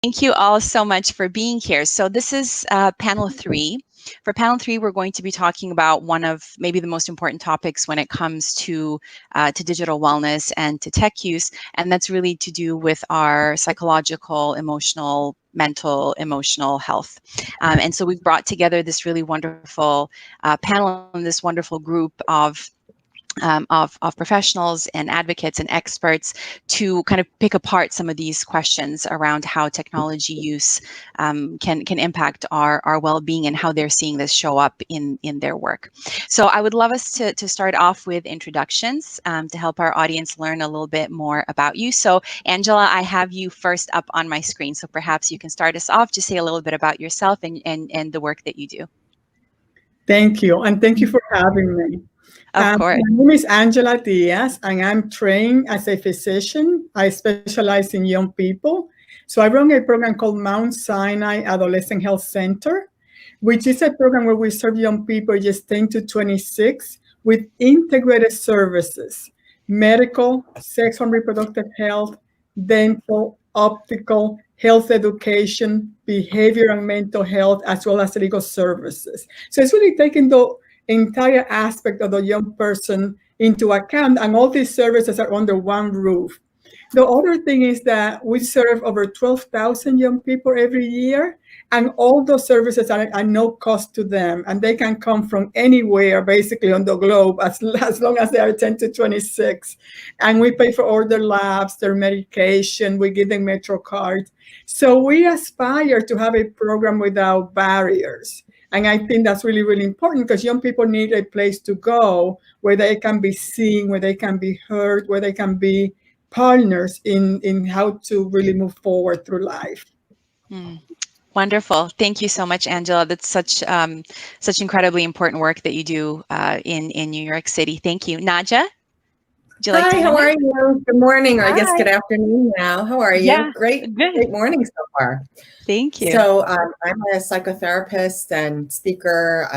Thank you all so much for being here. So this is panel 3. For panel 3, we're going to be talking about one of maybe the most important topics when it comes to digital wellness and to tech use, and that's really to do with our psychological, emotional, mental, emotional health. And so we've brought together this really wonderful panel and this wonderful group of professionals and advocates and experts to kind of pick apart some of these questions around how technology use can impact our well-being and how they're seeing this show up in their work. So I would love us to start off with introductions to help our audience learn a little bit more about you. So Angela, I have you first up on my screen, so perhaps you can start us off. Just say a little bit about yourself and the work that you do. Thank you, and thank you for having me. Of course. My name is Angela Diaz, and I'm trained as a physician. I specialize in young people. So I run a program called Mount Sinai Adolescent Health Center, which is a program where we serve young people ages 10 to 26 with integrated services: medical, sex and reproductive health, dental, optical, health education, behavior and mental health, as well as legal services. So it's really taking the entire aspect of the young person into account, and all these services are under one roof. The other thing is that we serve over 12,000 young people every year, and all those services are no cost to them, and they can come from anywhere basically on the globe as long as they are 10 to 26. And we pay for all their labs, their medication, we give them Metro cards. So we aspire to have a program without barriers. And I think that's really, really important, because young people need a place to go where they can be seen, where they can be heard, where they can be partners in how to really move forward through life. Wonderful. Thank you so much, Angela. That's such incredibly important work that you do in New York City. Thank you. Naja? Hi, how are you? Good morning, or I guess good afternoon now. How are you? Yeah, great morning so far. Thank you. So I'm a psychotherapist and speaker,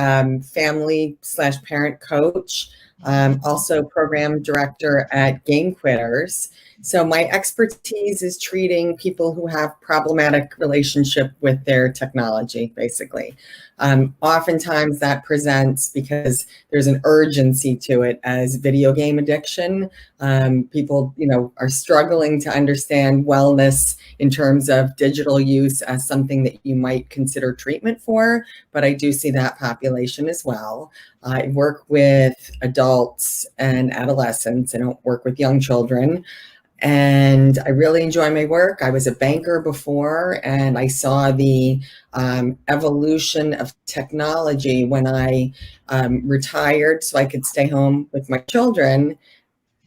family/parent coach, also program director at Game Quitters. So my expertise is treating people who have problematic relationship with their technology, basically. Oftentimes that presents because there's an urgency to it as video game addiction. People, are struggling to understand wellness in terms of digital use as something that you might consider treatment for, but I do see that population as well. I work with adults and adolescents. I don't work with young children. And I really enjoy my work. I was a banker before, and I saw the evolution of technology when I retired so I could stay home with my children,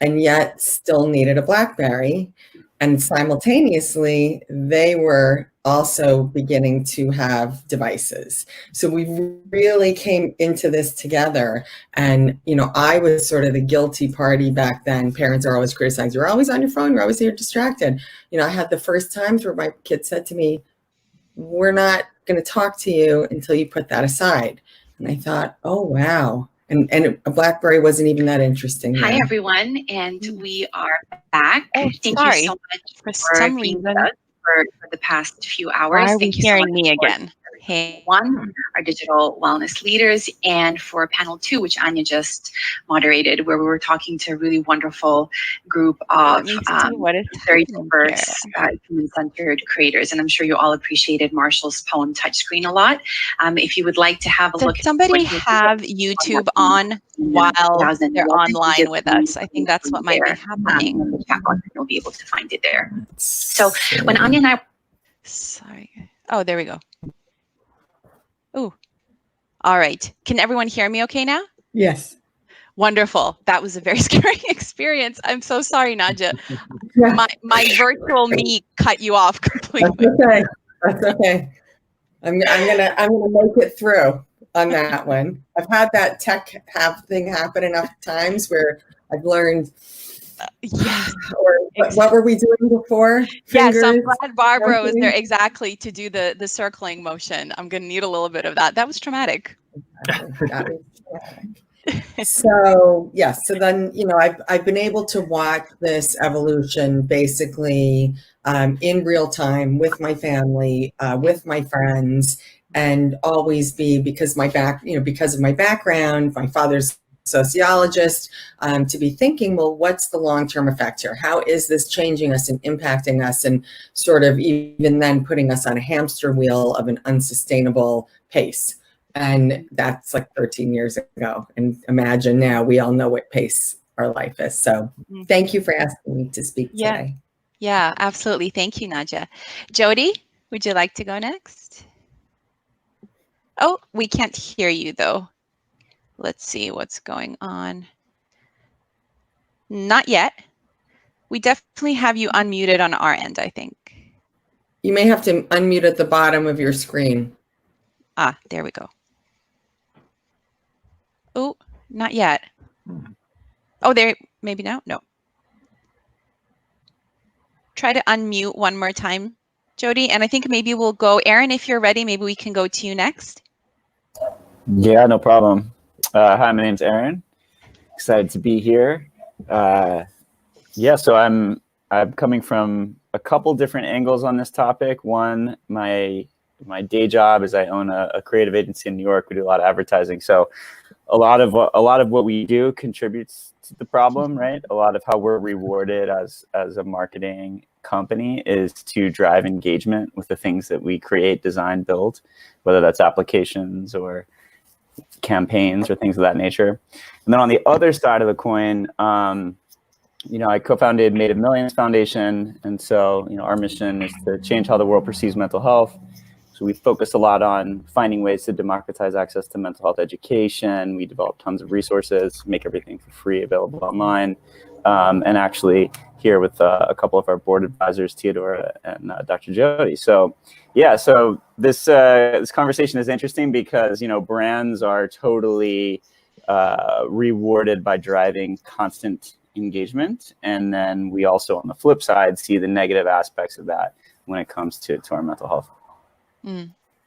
and yet still needed a BlackBerry. And simultaneously, they were also beginning to have devices. So we really came into this together. And, I was sort of the guilty party back then. Parents are always criticized. You're always on your phone. You're always here distracted. I had the first times where my kid said to me, "We're not going to talk to you until you put that aside." And I thought, oh, wow. And a BlackBerry wasn't even that interesting. Hi, everyone. And we are back. Thank you so much for some reason for the past few hours. Why are Thank we you hearing so much me again? Hey, one, our digital wellness leaders, and for panel 2, which Anya just moderated, where we were talking to a really wonderful group of very diverse, human-centered creators. And I'm sure you all appreciated Marshall's poem Touchscreen a lot. If you would like to have a look at somebody have YouTube on while they're online with us. I think that's what might be happening. You'll be able to find it there. So when Anya and I... Sorry. Oh, there we go. Oh, all right. Can everyone hear me okay now? Yes. Wonderful. That was a very scary experience. I'm so sorry, Naja. My virtual me cut you off completely. That's okay. I'm gonna make it through on that one. I've had that tech thing happen enough times where I've learned. Yes. What were we doing before? Yes, I'm glad Barbara was there exactly to do the circling motion. I'm going to need a little bit of that. That was traumatic. So yes, so then I've been able to watch this evolution basically in real time with my family, with my friends, and always be, because of my background, my father's sociologist, to be thinking, well, what's the long-term effect here? How is this changing us and impacting us, and sort of even then putting us on a hamster wheel of an unsustainable pace? And that's like 13 years ago. And imagine now we all know what pace our life is. So thank you for asking me to speak today. Yeah, absolutely. Thank you, Nadja. Jody, would you like to go next? Oh, we can't hear you though. Let's see what's going on. Not yet. We definitely have you unmuted on our end, I think. You may have to unmute at the bottom of your screen. Ah, there we go. Oh, not yet. Oh, there, maybe now? No. Try to unmute one more time, Jody, and I think maybe we'll go. Aaron, if you're ready, maybe we can go to you next. Yeah, no problem. Hi, my name's Aaron. Excited to be here. Yeah, so I'm coming from a couple different angles on this topic. One, my day job is I own a creative agency in New York. We do a lot of advertising, so a lot of what we do contributes to the problem, right? A lot of how we're rewarded as a marketing company is to drive engagement with the things that we create, design, build, whether that's applications or campaigns or things of that nature. And then on the other side of the coin, I co-founded Made of Millions Foundation. And so, our mission is to change how the world perceives mental health. So we focus a lot on finding ways to democratize access to mental health education. We develop tons of resources, make everything for free, available online. And actually here with a couple of our board advisors, Theodora and Dr. Jody. So yeah, so this conversation is interesting because, brands are totally rewarded by driving constant engagement. And then we also, on the flip side, see the negative aspects of that when it comes to our mental health.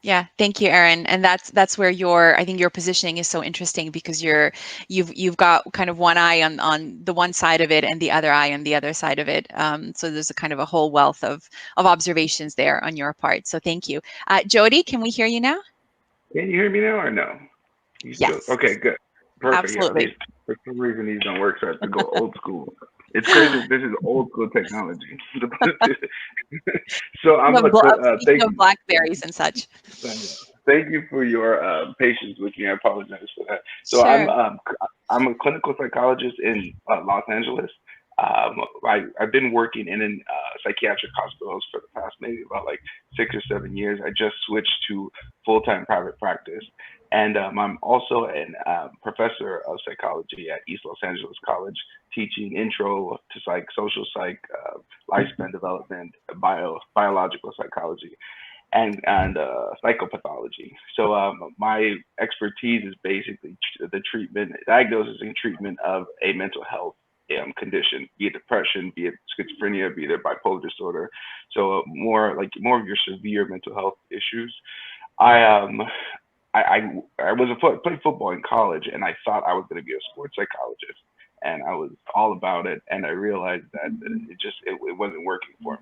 Yeah, thank you, Aaron. And that's where I think your positioning is so interesting, because you've got kind of one eye on the one side of it and the other eye on the other side of it. So there's a kind of a whole wealth of observations there on your part. So thank you. Jody, can we hear you now? Can you hear me now or no? Yes. Okay, good. Perfect. Absolutely. Yeah, for some reason these don't work, so I have to go old school. It's crazy. This is old school technology. So I'm speaking of Blackberries and such. Thank you for your patience with me. I apologize for that. So sure. I'm a clinical psychologist in Los Angeles. I've been working in psychiatric hospitals for the past maybe about like 6 or 7 years. I just switched to full-time private practice. And I'm also a professor of psychology at East Los Angeles College, teaching intro to social psych, lifespan development, biological psychology, and psychopathology. So my expertise is basically the diagnosis and treatment of a mental health condition, be it depression, be it schizophrenia, be it bipolar disorder. So more of your severe mental health issues. I played football in college, and I thought I was going to be a sports psychologist, and I was all about it. And I realized that it wasn't working for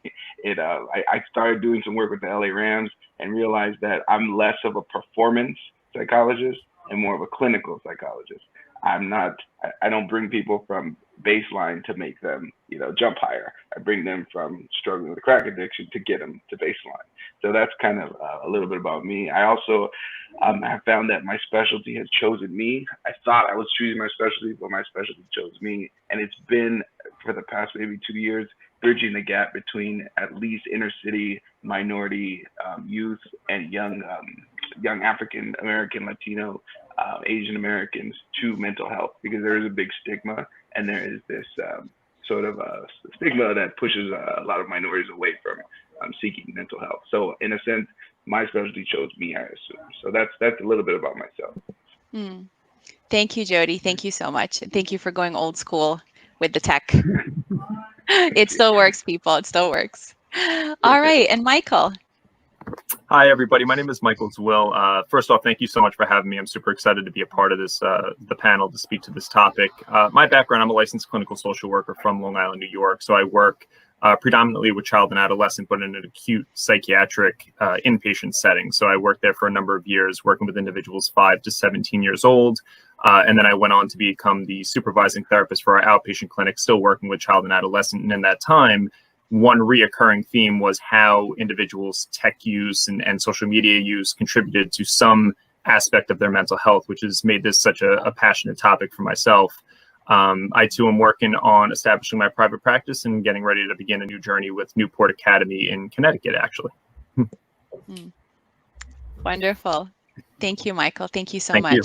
me. I started doing some work with the LA Rams and realized that I'm less of a performance psychologist and more of a clinical psychologist. I don't bring people from baseline to make them, jump higher. I bring them from struggling with crack addiction to get them to baseline. So that's kind of a little bit about me. I also have found that my specialty has chosen me. I thought I was choosing my specialty, but my specialty chose me. And it's been, for the past maybe 2 years, bridging the gap between at least inner city minority youth and young African American, Latino, Asian Americans to mental health, because there is a big stigma, and there is this sort of a stigma that pushes a lot of minorities away from seeking mental health. So in a sense, my specialty chose me, I assume. So that's a little bit about myself. Thank you, Jody. Thank you so much. And thank you for going old school with the tech. It still works, people. It still works. All right. And Michael. Hi, everybody. My name is Michael Zwill. First off, thank you so much for having me. I'm super excited to be a part of this, the panel, to speak to this topic. My background, I'm a licensed clinical social worker from Long Island, New York. So I work predominantly with child and adolescent, but in an acute psychiatric inpatient setting. So I worked there for a number of years, working with individuals 5 to 17 years old. And then I went on to become the supervising therapist for our outpatient clinic, still working with child and adolescent. And in that time, one reoccurring theme was how individuals' tech use and social media use contributed to some aspect of their mental health, which has made this such a passionate topic for myself. I too am working on establishing my private practice and getting ready to begin a new journey with Newport Academy in Connecticut, actually. Wonderful. Thank you, Michael. Thank you so Thank much. you.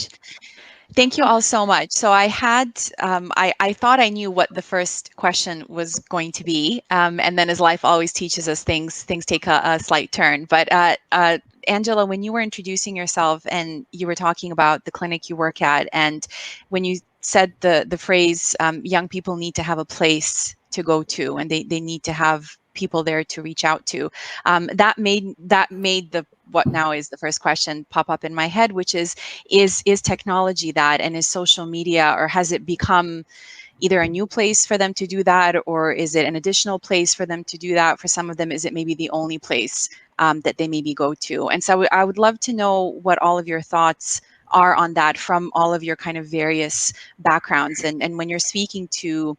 Thank you all so much. So I had, I thought I knew what the first question was going to be. And then as life always teaches us, things take a slight turn. But Angela, when you were introducing yourself and you were talking about the clinic you work at, and when you said the phrase, young people need to have a place to go to, and they need to have people there to reach out to, that made the what now is the first question pop up in my head, which is technology that, and is social media, or has it become either a new place for them to do that, or is it an additional place for them to do that? For some of them, is it maybe the only place that they maybe go to? And so I would love to know what all of your thoughts are on that from all of your kind of various backgrounds. And when you're speaking to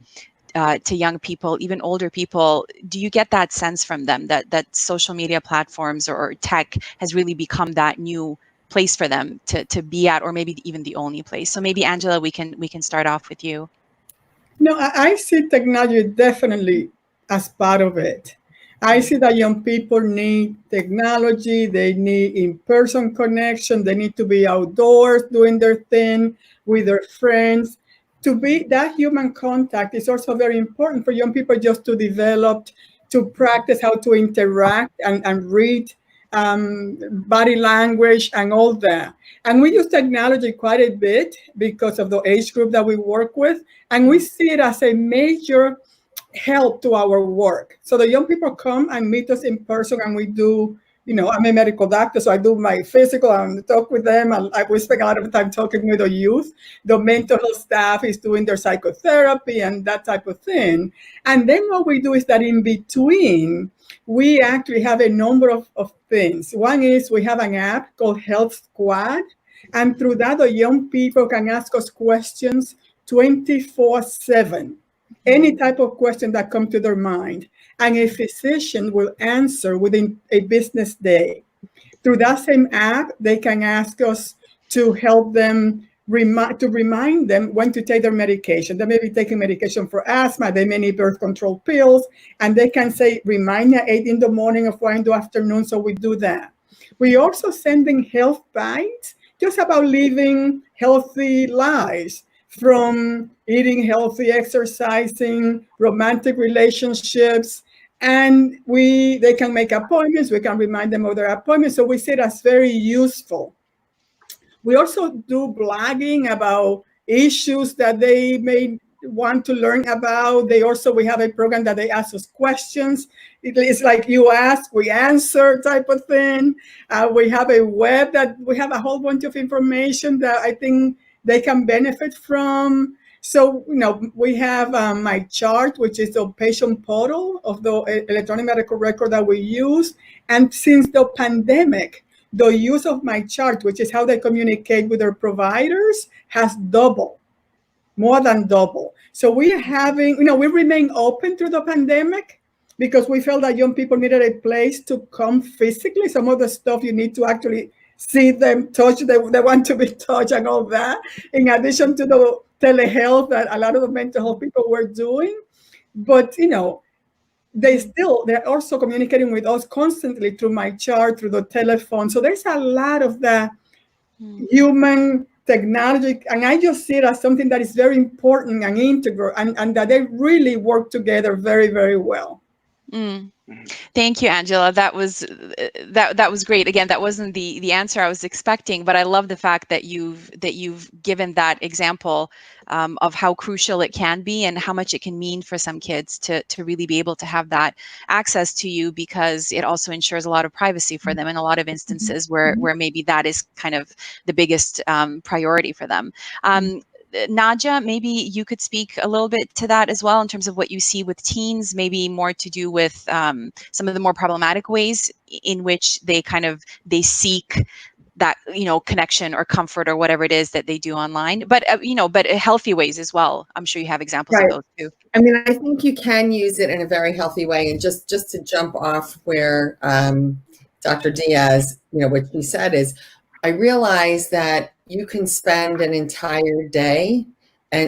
young people, even older people, do you get that sense from them that social media platforms or tech has really become that new place for them to be at, or maybe even the only place? So maybe Angela, we can start off with you. No, I see technology definitely as part of it. I see that young people need technology, they need in-person connection, they need to be outdoors doing their thing with their friends. To be that human contact is also very important for young people, just to develop, to practice how to interact and read body language and all that. And we use technology quite a bit because of the age group that we work with. And we see it as a major help to our work. So the young people come and meet us in person, and we do, I'm a medical doctor, so I do my physical and talk with them. And we spend a lot of time talking with the youth. The mental health staff is doing their psychotherapy and that type of thing. And then what we do is that in between, we actually have a number of things. One is we have an app called Health Squad. And through that, the young people can ask us questions 24/7. Any type of question that comes to their mind, and a physician will answer within a business day. Through that same app, they can ask us to help them remind them when to take their medication. They may be taking medication for asthma, they may need birth control pills, and they can say, remind me at 8 in the morning or 4 in the afternoon, so we do that. We also sending health bites, just about living healthy lives, from eating healthy, exercising, romantic relationships, and they can make appointments. We can remind them of their appointments. So we see it as very useful. We also do blogging about issues that they may want to learn about. We have a program that they ask us questions. It's like you ask, we answer type of thing. We have a web that we have a whole bunch of information that I think they can benefit from. So, we have my chart, which is the patient portal of the electronic medical record that we use. And since the pandemic, the use of my chart, which is how they communicate with their providers, has doubled, more than double. So we remain open through the pandemic because we felt that young people needed a place to come physically. Some of the stuff you need to actually see them, touch, they want to be touched and all that, in addition to the telehealth that a lot of the mental health people were doing. But, they're also communicating with us constantly through my chart, through the telephone. So there's a lot of that human technology, and I just see it as something that is very important and integral, and that they really work together very, very well. Thank you, Angela. That was great. Again, that wasn't the answer I was expecting, but I love the fact that you've given that example of how crucial it can be and how much it can mean for some kids to really be able to have that access to you, because it also ensures a lot of privacy for them in a lot of instances where maybe that is kind of the biggest priority for them. Nadja, maybe you could speak a little bit to that as well in terms of what you see with teens, maybe more to do with some of the more problematic ways in which they seek that, connection or comfort or whatever it is that they do online, but but healthy ways as well. I'm sure you have examples of those too. I mean, I think you can use it in a very healthy way. And just to jump off where Dr. Diaz, what she said is, I realize that you can spend an entire day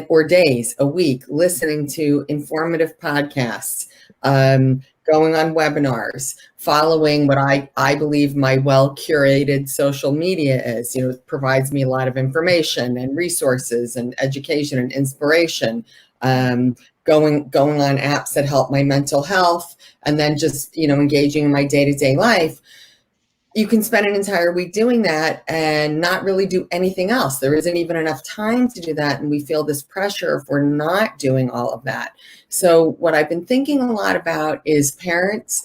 or days, a week, listening to informative podcasts, going on webinars, following what I believe my well-curated social media is. It provides me a lot of information and resources and education and inspiration. Going on apps that help my mental health, and then just, engaging in my day-to-day life. You can spend an entire week doing that and not really do anything else. There isn't even enough time to do that. And we feel this pressure if we're not doing all of that. So what I've been thinking a lot about is parents,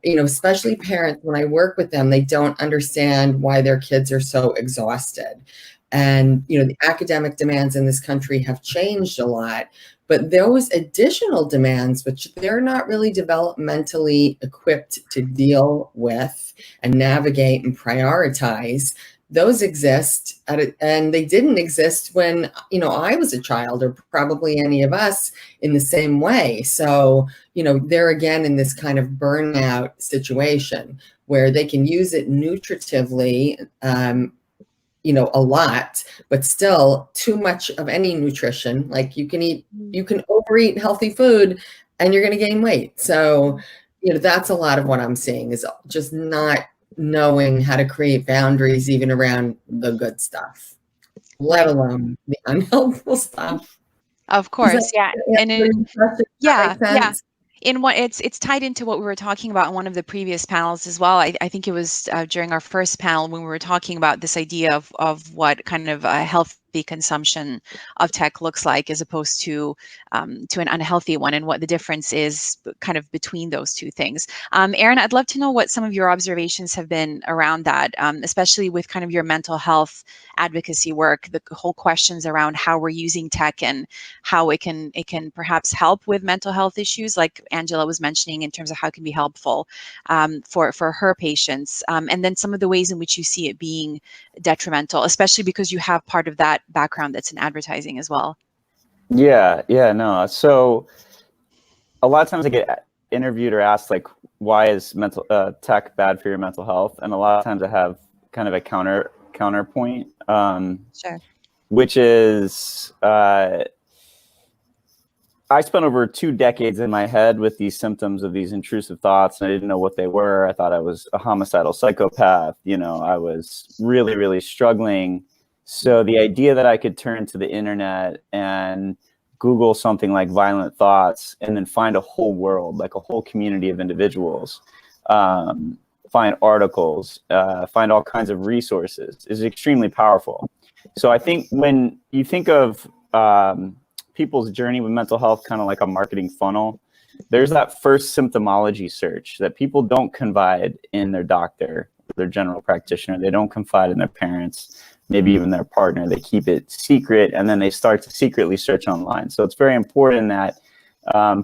especially parents, when I work with them, they don't understand why their kids are so exhausted. And, the academic demands in this country have changed a lot. But those additional demands, which they're not really developmentally equipped to deal with and navigate and prioritize, those exist and they didn't exist when, I was a child, or probably any of us in the same way. So, they're again in this kind of burnout situation where they can use it nutritively, a lot, but still too much of any nutrition. Like you can overeat healthy food and you're going to gain weight. So, that's a lot of what I'm seeing is just not knowing how to create boundaries even around the good stuff, let alone the unhelpful stuff. Of course. Yeah. And yeah. It's tied into what we were talking about in one of the previous panels as well. I think it was during our first panel when we were talking about this idea of what kind of a healthy consumption of tech looks like, as opposed to an unhealthy one, and what the difference is kind of between those two things. Erin, I'd love to know what some of your observations have been around that, especially with kind of your mental health advocacy work, the whole questions around how we're using tech and how it can perhaps help with mental health issues, like Angela was mentioning, in terms of how it can be helpful for her patients, and then some of the ways in which you see it being detrimental, especially because you have part of that background that's in advertising as well. Yeah, no. So a lot of times I get interviewed or asked, like, why is mental tech bad for your mental health? And a lot of times I have kind of a counterpoint, sure, which is I spent over 2 decades in my head with these symptoms of these intrusive thoughts, and I didn't know what they were. I thought I was a homicidal psychopath. I was really, really struggling. So the idea that I could turn to the internet and Google something like violent thoughts and then find a whole world, like a whole community of individuals, find articles, find all kinds of resources is extremely powerful. So I think when you think of people's journey with mental health kind of like a marketing funnel, there's that first symptomology search that people don't confide in their doctor, their general practitioner. They don't confide in their parents, maybe even their partner. They keep it secret, and then they start to secretly search online. So it's very important that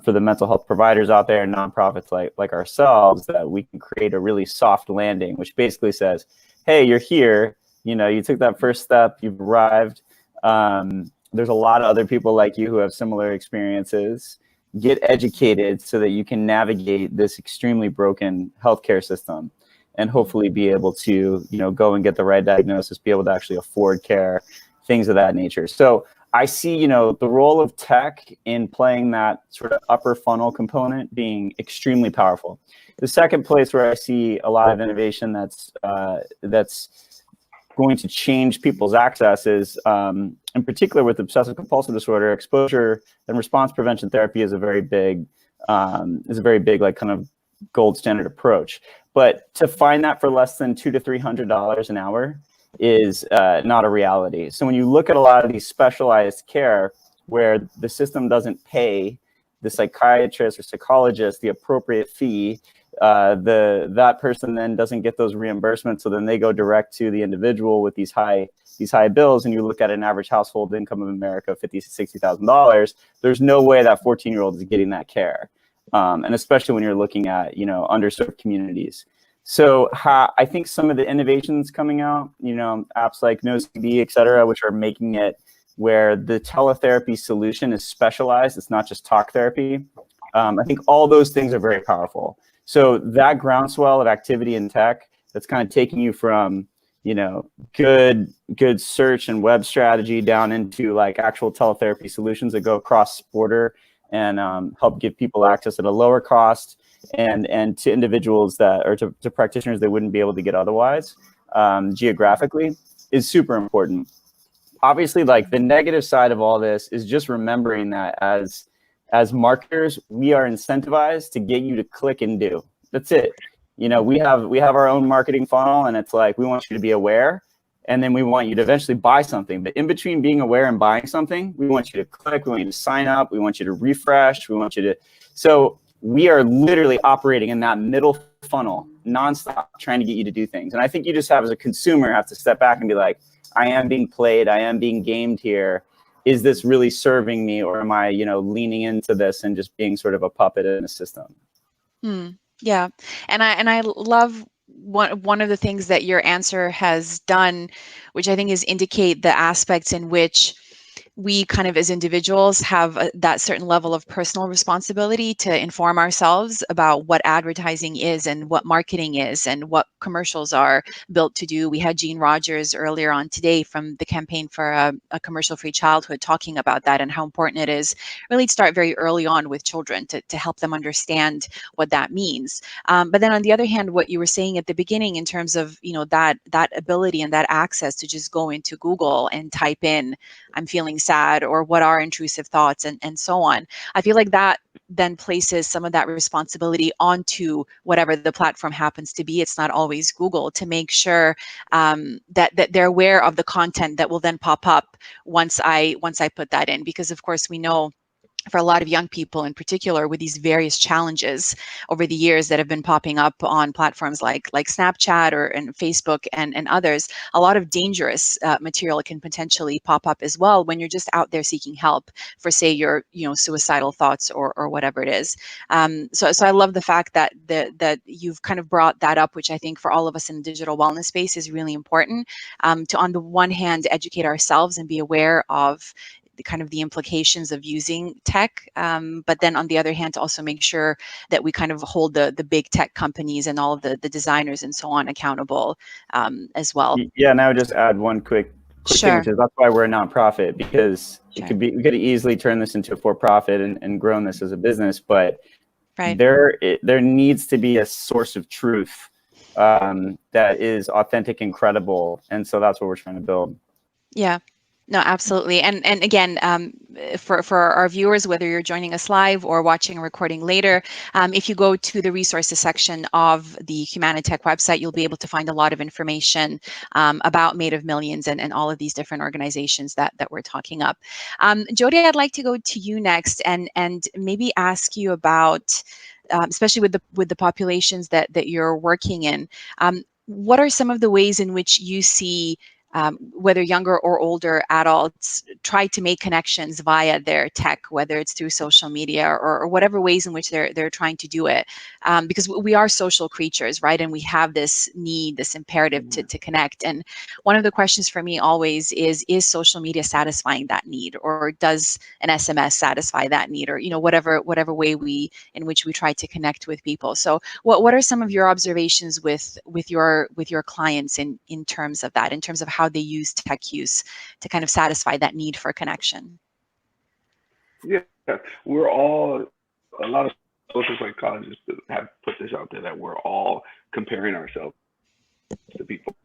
for the mental health providers out there and nonprofits like ourselves, that we can create a really soft landing, which basically says, hey, you're here, you took that first step, you've arrived. There's a lot of other people like you who have similar experiences. Get educated so that you can navigate this extremely broken healthcare system and hopefully be able to, go and get the right diagnosis, be able to actually afford care, things of that nature. So I see, the role of tech in playing that sort of upper funnel component being extremely powerful. The second place where I see a lot of innovation that's going to change people's access is, in particular with obsessive compulsive disorder, exposure and response prevention therapy is a very big like kind of gold standard approach. But to find that for less than $200 to $300 an hour is not a reality. So when you look at a lot of these specialized care where the system doesn't pay the psychiatrist or psychologist the appropriate fee, that person then doesn't get those reimbursements. So then they go direct to the individual with these high these high bills, and you look at an average household income of America, $50,000 to $60,000, there's no way that 14-year-old is getting that care. And especially when you're looking at, underserved communities. So I think some of the innovations coming out, apps like NoCB, et cetera, which are making it where the teletherapy solution is specialized. It's not just talk therapy. I think all those things are very powerful. So that groundswell of activity in tech that's kind of taking you from, good search and web strategy down into like actual teletherapy solutions that go across border and help give people access at a lower cost and to individuals that, or to practitioners they wouldn't be able to get otherwise, geographically, is super important. Obviously, like the negative side of all this is just remembering that as marketers, we are incentivized to get you to click and do. That's it. We have our own marketing funnel, and it's like we want you to be aware, and then we want you to eventually buy something. But in between being aware and buying something, we want you to click, we want you to sign up, we want you to refresh, we want you to. So we are literally operating in that middle funnel nonstop, trying to get you to do things. And I think you just have, as a consumer, have to step back and be like, I am being played, I am being gamed here. Is this really serving me, or am I, leaning into this and just being sort of a puppet in a system? Yeah, and I love one of the things that your answer has done, which I think is indicate the aspects in which we kind of as individuals have that certain level of personal responsibility to inform ourselves about what advertising is and what marketing is and what commercials are built to do. We had Jean Rogers earlier on today from the Campaign for a Commercial-Free Childhood talking about that and how important it is really to start very early on with children to help them understand what that means. But then on the other hand, what you were saying at the beginning in terms of, that ability and that access to just go into Google and type in, I'm feeling sad, or what are intrusive thoughts, and so on. I feel like that then places some of that responsibility onto whatever the platform happens to be. It's not always Google, to make sure that they're aware of the content that will then pop up once I put that in, because of course we know for a lot of young people in particular, with these various challenges over the years that have been popping up on platforms like Snapchat and Facebook and others, a lot of dangerous material can potentially pop up as well when you're just out there seeking help for, say, your suicidal thoughts or whatever it is. So I love the fact that that you've kind of brought that up, which I think for all of us in the digital wellness space is really important, to on the one hand educate ourselves and be aware of kind of the implications of using tech, but then on the other hand, to also make sure that we kind of hold the big tech companies and all of the designers and so on accountable as well. Yeah, and I would just add one quick Sure. thing, which is that's why we're a nonprofit, because Sure. we could easily turn this into a for-profit and grown this as a business, but right. there needs to be a source of truth that is authentic and credible, and so that's what we're trying to build. Yeah. No, absolutely. And again, for our viewers, whether you're joining us live or watching a recording later, if you go to the resources section of the HUMANITECH website, you'll be able to find a lot of information about Made of Millions and all of these different organizations that we're talking up. Jody, I'd like to go to you next and maybe ask you about, especially with the populations that you're working in, what are some of the ways in which you see whether younger or older adults try to make connections via their tech, whether it's through social media or whatever ways in which they're trying to do it, because we are social creatures, right? And we have this need, this imperative to connect. And one of the questions for me always is social media satisfying that need, or does an SMS satisfy that need, or whatever way in which we try to connect with people? So what are some of your observations with your clients in terms of that, in terms of how they use tech use to kind of satisfy that need for connection? Yeah, we're all, a lot of social psychologists have put this out there, that we're all comparing ourselves to people.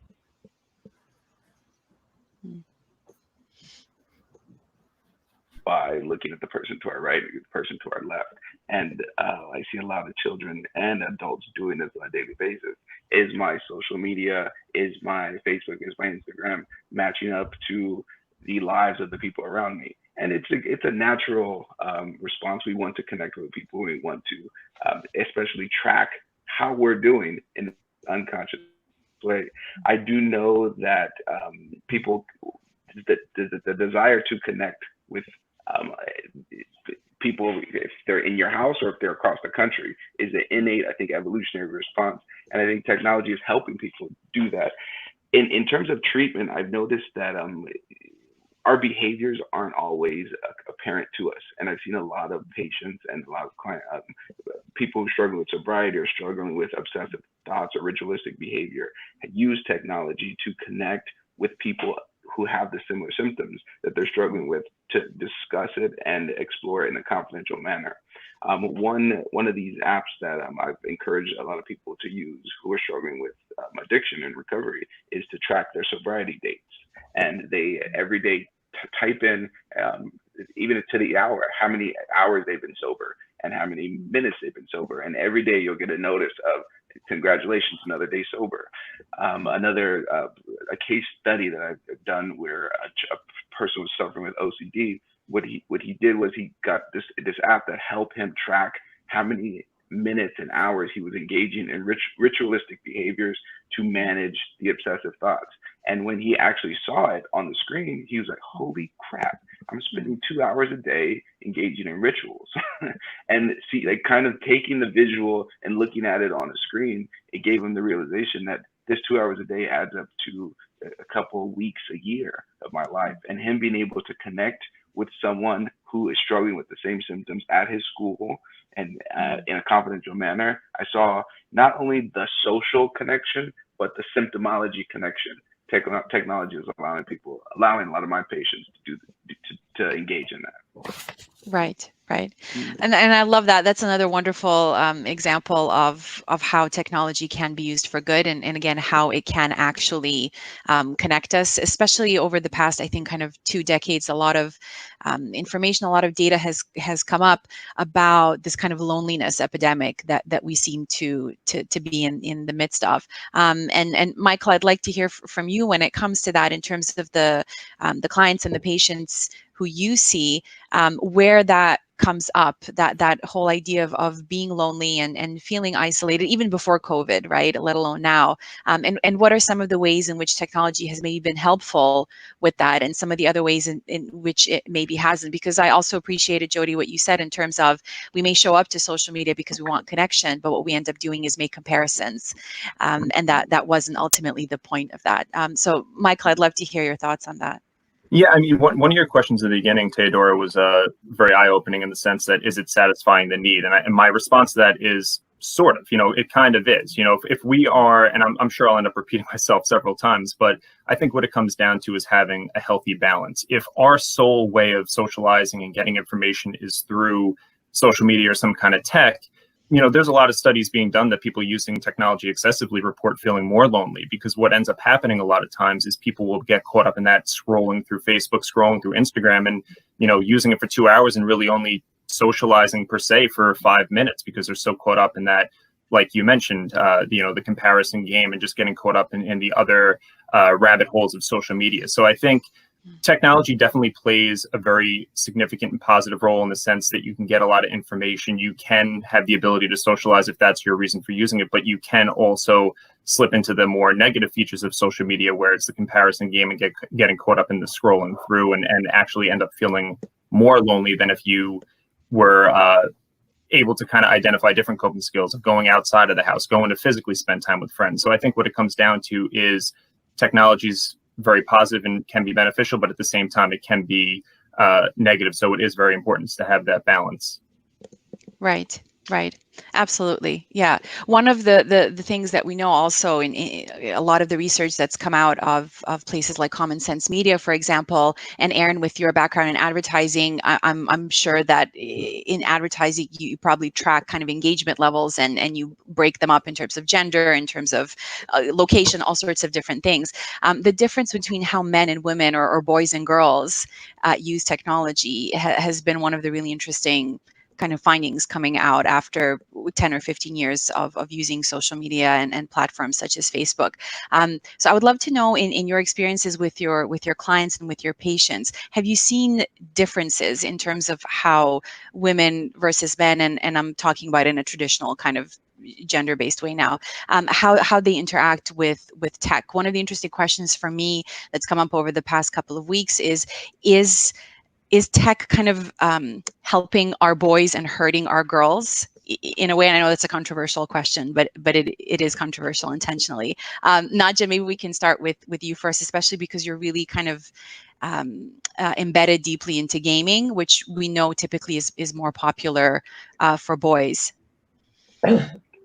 By looking at the person to our right, the person to our left. And I see a lot of children and adults doing this on a daily basis. Is my social media, is my Facebook, is my Instagram matching up to the lives of the people around me? And it's a natural response. We want to connect with people. We want to especially track how we're doing in unconscious But I do know that people, the desire to connect with people, if they're in your house or if they're across the country, is an innate, I think, evolutionary response. And I think technology is helping people do that. In terms of treatment, I've noticed that our behaviors aren't always apparent to us. And I've seen a lot of patients and a lot of people who struggle with sobriety or struggling with obsessive thoughts or ritualistic behavior use technology to connect with people who have the similar symptoms that they're struggling with, to discuss it and explore it in a confidential manner. One of these apps that I've encouraged a lot of people to use who are struggling with addiction and recovery is to track their sobriety dates. And they every day type in, even to the hour, how many hours they've been sober and how many minutes they've been sober. And every day you'll get a notice of, congratulations, another day sober. A case study that I've done where a person was suffering with OCD. What he did was he got this app that helped him track how many minutes and hours he was engaging in ritualistic behaviors to manage the obsessive thoughts. And when he actually saw it on the screen, he was like, holy crap, I'm spending 2 hours a day engaging in rituals. And see, like, kind of taking the visual and looking at it on the screen, it gave him the realization that this 2 hours a day adds up to a couple of weeks, a year of my life. And him being able to connect with someone who is struggling with the same symptoms at his school and in a confidential manner, I saw not only the social connection, but the symptomology connection. Technology is allowing a lot of my patients to engage in that. Right. And I love that. That's another wonderful example of how technology can be used for good, and again, how it can actually connect us, especially over the past, I think, kind of 2 decades. A lot of information, a lot of data has come up about this kind of loneliness epidemic that we seem to be in the midst of. And Michael, I'd like to hear from you when it comes to that, in terms of the clients and the patients who you see, where that comes up, that whole idea of being lonely and feeling isolated, even before COVID, right? Let alone now. And what are some of the ways in which technology has maybe been helpful with that, and some of the other ways in which it maybe hasn't? Because I also appreciated, Jody, what you said in terms of, we may show up to social media because we want connection, but what we end up doing is make comparisons. And that wasn't ultimately the point of that. So Michael, I'd love to hear your thoughts on that. Yeah, I mean, one of your questions at the beginning, Theodora, was very eye-opening in the sense that, is it satisfying the need? And my response to that is sort of. It kind of is. If we are, and I'm sure I'll end up repeating myself several times, but I think what it comes down to is having a healthy balance. If our sole way of socializing and getting information is through social media or some kind of tech, there's a lot of studies being done that people using technology excessively report feeling more lonely, because what ends up happening a lot of times is people will get caught up in that scrolling through Facebook, scrolling through Instagram, and, using it for 2 hours and really only socializing per se for 5 minutes, because they're so caught up in that, like you mentioned, the comparison game, and just getting caught up in the other rabbit holes of social media. So I think technology definitely plays a very significant and positive role, in the sense that you can get a lot of information. You can have the ability to socialize if that's your reason for using it, but you can also slip into the more negative features of social media, where it's the comparison game and getting caught up in the scrolling through, and actually end up feeling more lonely than if you were able to kind of identify different coping skills of going outside of the house, going to physically spend time with friends. So I think what it comes down to is technology's very positive and can be beneficial, but at the same time, it can be negative. So it is very important to have that balance. Right. Absolutely. Yeah. One of the things that we know also in a lot of the research that's come out of places like Common Sense Media, for example, and Aaron, with your background in advertising, I'm sure that in advertising, you probably track kind of engagement levels, and you break them up in terms of gender, in terms of location, all sorts of different things. The difference between how men and women or boys and girls use technology has been one of the really interesting kind of findings coming out after 10 or 15 years of using social media and platforms such as Facebook. So I would love to know, in your experiences with your clients and with your patients, have you seen differences in terms of how women versus men, and I'm talking about in a traditional kind of gender-based way now, how they interact with tech. One of the interesting questions for me that's come up over the past couple of weeks is tech kind of helping our boys and hurting our girls in a way? And I know that's a controversial question, but it is controversial intentionally. Nadja, maybe we can start with you first, especially because you're really kind of embedded deeply into gaming, which we know typically is more popular for boys.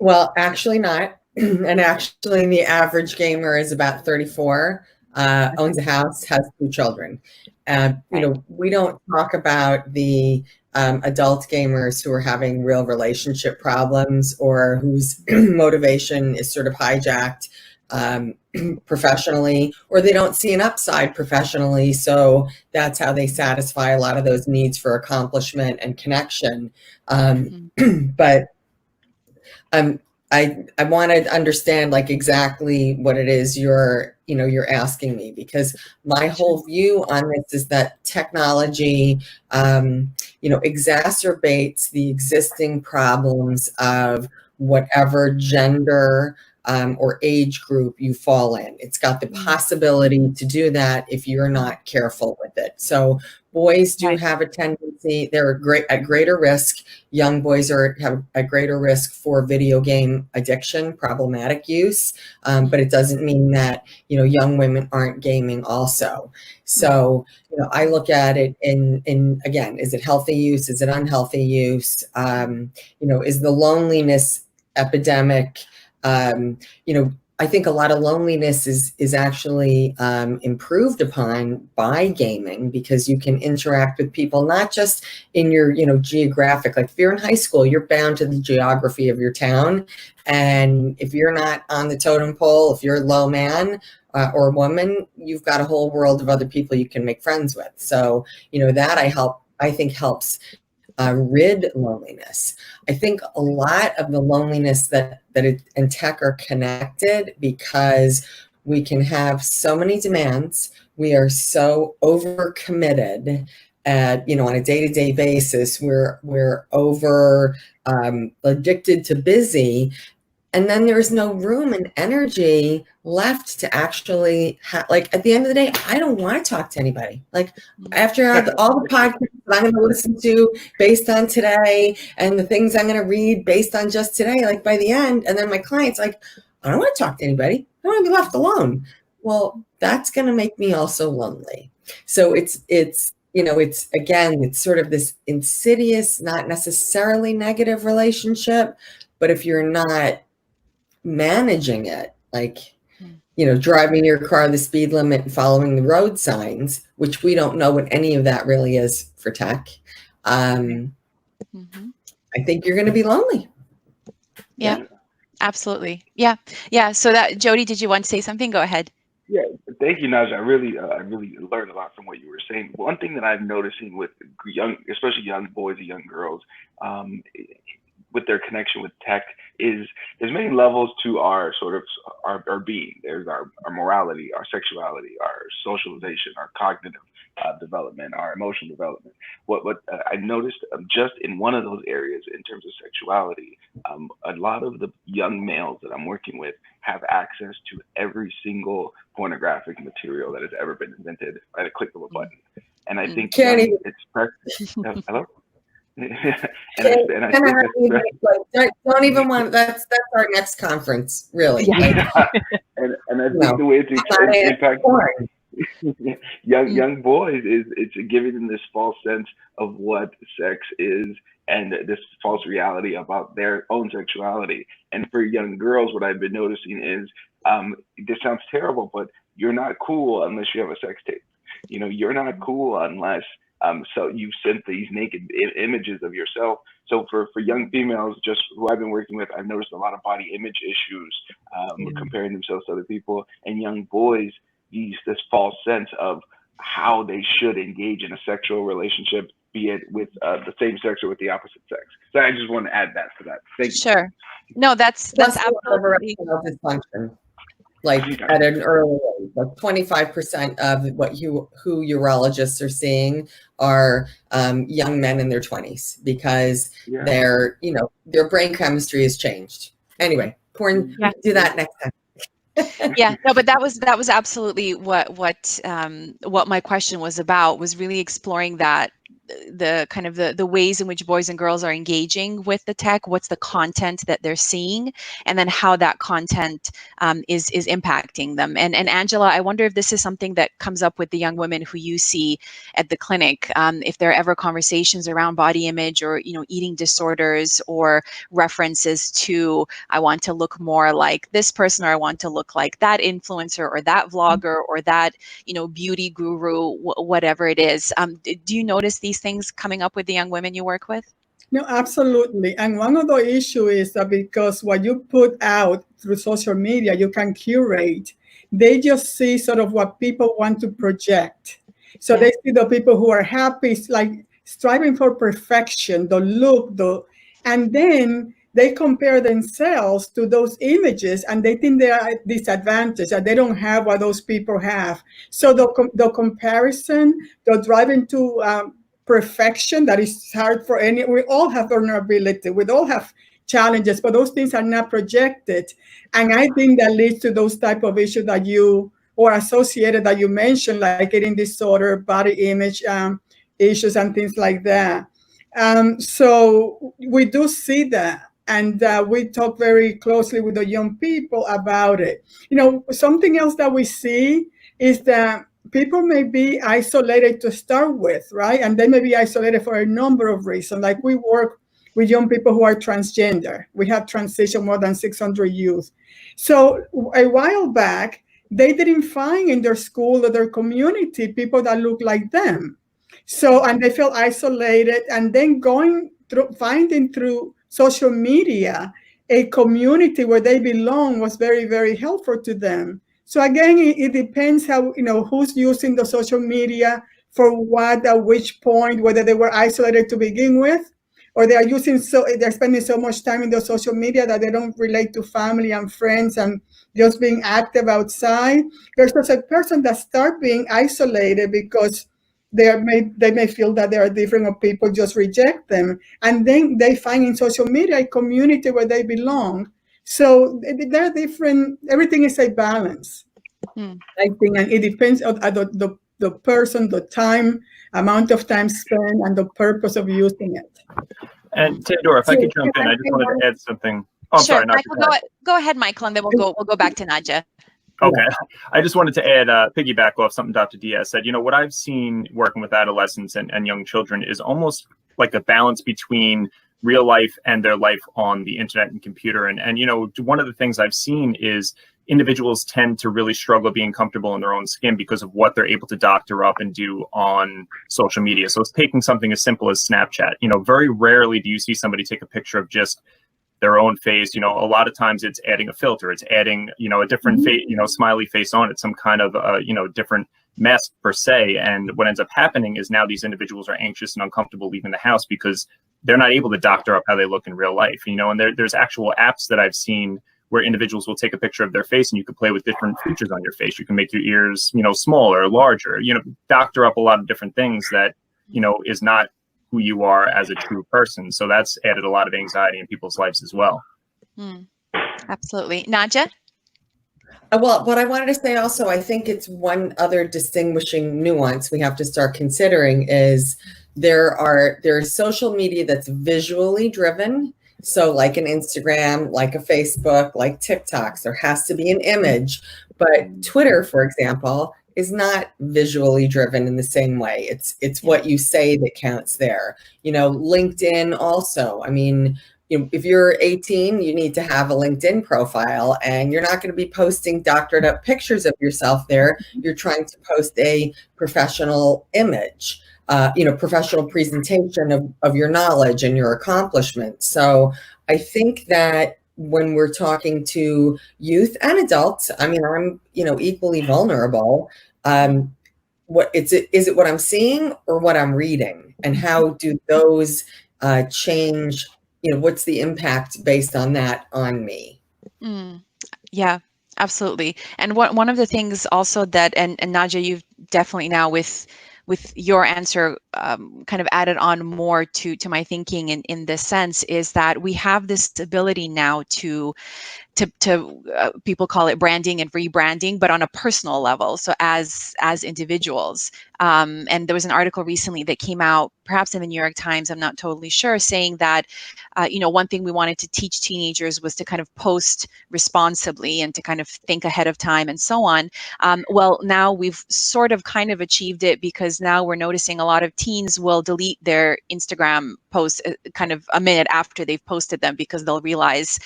Well, actually not. And actually the average gamer is about 34, owns a house, has 2 children. You know, we don't talk about the adult gamers who are having real relationship problems or whose motivation is sort of hijacked professionally, or they don't see an upside professionally. So that's how they satisfy a lot of those needs for accomplishment and connection. But I want to understand like exactly what it is you're asking me, because my whole view on this is that technology, exacerbates the existing problems of whatever gender or age group you fall in. It's got the possibility to do that if you're not careful with it. So boys do have a tendency, they're at greater risk. Young boys have a greater risk for video game addiction, problematic use, but it doesn't mean that, young women aren't gaming also. So, I look at it in again, is it healthy use? Is it unhealthy use? Is the loneliness epidemic, I think a lot of loneliness is actually improved upon by gaming, because you can interact with people, not just in your, geographic, like if you're in high school, you're bound to the geography of your town. And if you're not on the totem pole, if you're a low man or woman, you've got a whole world of other people you can make friends with. So, that I think helps rid loneliness. I think a lot of the loneliness that it and tech are connected, because we can have so many demands. We are so overcommitted at, on a day-to-day basis. We're over addicted to busy. And then there's no room and energy left to actually like, at the end of the day, I don't want to talk to anybody. Like, after all the podcasts that I'm going to listen to based on today, and the things I'm going to read based on just today, like by the end, and then my client's like, I don't want to talk to anybody. I don't want to be left alone. Well, that's going to make me also lonely. So it's again, it's sort of this insidious, not necessarily negative relationship, but if you're not managing it, like, driving your car the speed limit and following the road signs, which we don't know what any of that really is for tech. I think you're going to be lonely. Yeah, absolutely. Yeah. So Jody, did you want to say something? Go ahead. Yeah, thank you, Nadja. I really learned a lot from what you were saying. One thing that I'm noticing with especially young boys and young girls, with their connection with tech, is there's many levels to our sort of our being. There's our morality, our sexuality, our socialization, our cognitive development, our emotional development. What I noticed just in one of those areas in terms of sexuality, a lot of the young males that I'm working with have access to every single pornographic material that has ever been invented at a click of a button. And I think it's hello? Don't even want. That's our next conference, really. Yeah. and I think the way it's impacting young boys is it's giving them this false sense of what sex is, and this false reality about their own sexuality. And for young girls, what I've been noticing is, this sounds terrible, but you're not cool unless you have a sex tape. You're not cool unless so you've sent these naked images of yourself. So for young females, just who I've been working with, I've noticed a lot of body image issues, comparing themselves to other people. And young boys, this false sense of how they should engage in a sexual relationship, be it with the same sex or with the opposite sex. So I just want to add that to that. Thank you. Sure. No, that's absolutely dysfunction. Like at an early age, like 25% of who urologists are seeing are young men in their 20s, because their brain chemistry has changed. Anyway, porn, Yeah. do that next time. Yeah, no, but that was absolutely what my question was about, was really exploring that, the kind of the ways in which boys and girls are engaging with the tech, what's the content that they're seeing, and then how that content is impacting them. And Angela, I wonder if this is something that comes up with the young women who you see at the clinic, if there are ever conversations around body image or, you know, eating disorders, or references to, I want to look more like this person, or I want to look like that influencer or that vlogger or that, you know, beauty guru, whatever it is. Do you notice these things coming up with the young women you work with? No, absolutely. And one of the issues is that because what you put out through social media, you can curate. They just see sort of what people want to project. So they see the people who are happy, like striving for perfection, the look, and then they compare themselves to those images, and they think they are at disadvantage, that they don't have what those people have. So the comparison, the driving to perfection, that is hard for any. We all have vulnerability. We all have challenges, but those things are not projected. And I think that leads to those type of issues that you, or associated that you mentioned, like eating disorder, body image issues, and things like that. So we do see that. And we talk very closely with the young people about it. You know, something else that we see is that people may be isolated to start with, right? And they may be isolated for a number of reasons. Like, we work with young people who are transgender. We have transitioned more than 600 youth. So a while back, they didn't find in their school or their community people that look like them. So, and they felt isolated, and then finding through social media a community where they belong was very, very helpful to them. So again, it depends how, you know, who's using the social media for what, at which point, whether they were isolated to begin with, or they're spending so much time in the social media that they don't relate to family and friends and just being active outside. There's a person that start being isolated because they may feel that they are different, or people just reject them. And then they find in social media a community where they belong. So they're different. Everything is a balance, I think, and it depends on the person, the time, amount of time spent, and the purpose of using it. And Theodora, if I could jump in, I just wanted to add something. Oh, I'm sure, sorry, Michael, go ahead, Michael, and then we'll go back to Nadja. Okay. I just wanted to add, piggyback off something Dr. Diaz said. You know, what I've seen working with adolescents and young children is almost like a balance between real life and their life on the internet and computer. And you know, one of the things I've seen is individuals tend to really struggle being comfortable in their own skin because of what they're able to doctor up and do on social media. So it's taking something as simple as Snapchat. You know, very rarely do you see somebody take a picture of just their own face. You know, a lot of times it's adding a filter, it's adding, you know, a different face, you know, smiley face on it, some kind of, you know, different mask per se. And what ends up happening is now these individuals are anxious and uncomfortable leaving the house because they're not able to doctor up how they look in real life, you know. And there's actual apps that I've seen where individuals will take a picture of their face and you can play with different features on your face. You can make your ears, you know, smaller, larger, you know, doctor up a lot of different things that, you know, is not who you are as a true person. So that's added a lot of anxiety in people's lives as well. Absolutely. Nadja? Well, what I wanted to say also, I think it's one other distinguishing nuance we have to start considering is there's social media that's visually driven. So like an Instagram, like a Facebook, like TikToks, there has to be an image. But Twitter, for example, is not visually driven in the same way. It's what you say that counts there. You know, LinkedIn also. I mean, if you're 18, you need to have a LinkedIn profile, and you're not going to be posting doctored up pictures of yourself there. You're trying to post a professional image, you know, professional presentation of your knowledge and your accomplishments. So I think that when we're talking to youth and adults, I mean, I'm, you know, equally vulnerable. Is it what I'm seeing or what I'm reading? And how do those change? You know, what's the impact based on that on me? Yeah, absolutely. And one of the things also that, and Nadja, you've definitely now with with your answer kind of added on more to my thinking in this sense, is that we have this ability now to people call it branding and rebranding, but on a personal level. So as individuals, and there was an article recently that came out, perhaps in the New York Times, I'm not totally sure, saying that one thing we wanted to teach teenagers was to kind of post responsibly and to kind of think ahead of time and so on. Well, now we've sort of kind of achieved it, because now we're noticing a lot of teens will delete their Instagram posts kind of a minute after they've posted them, because they'll realize,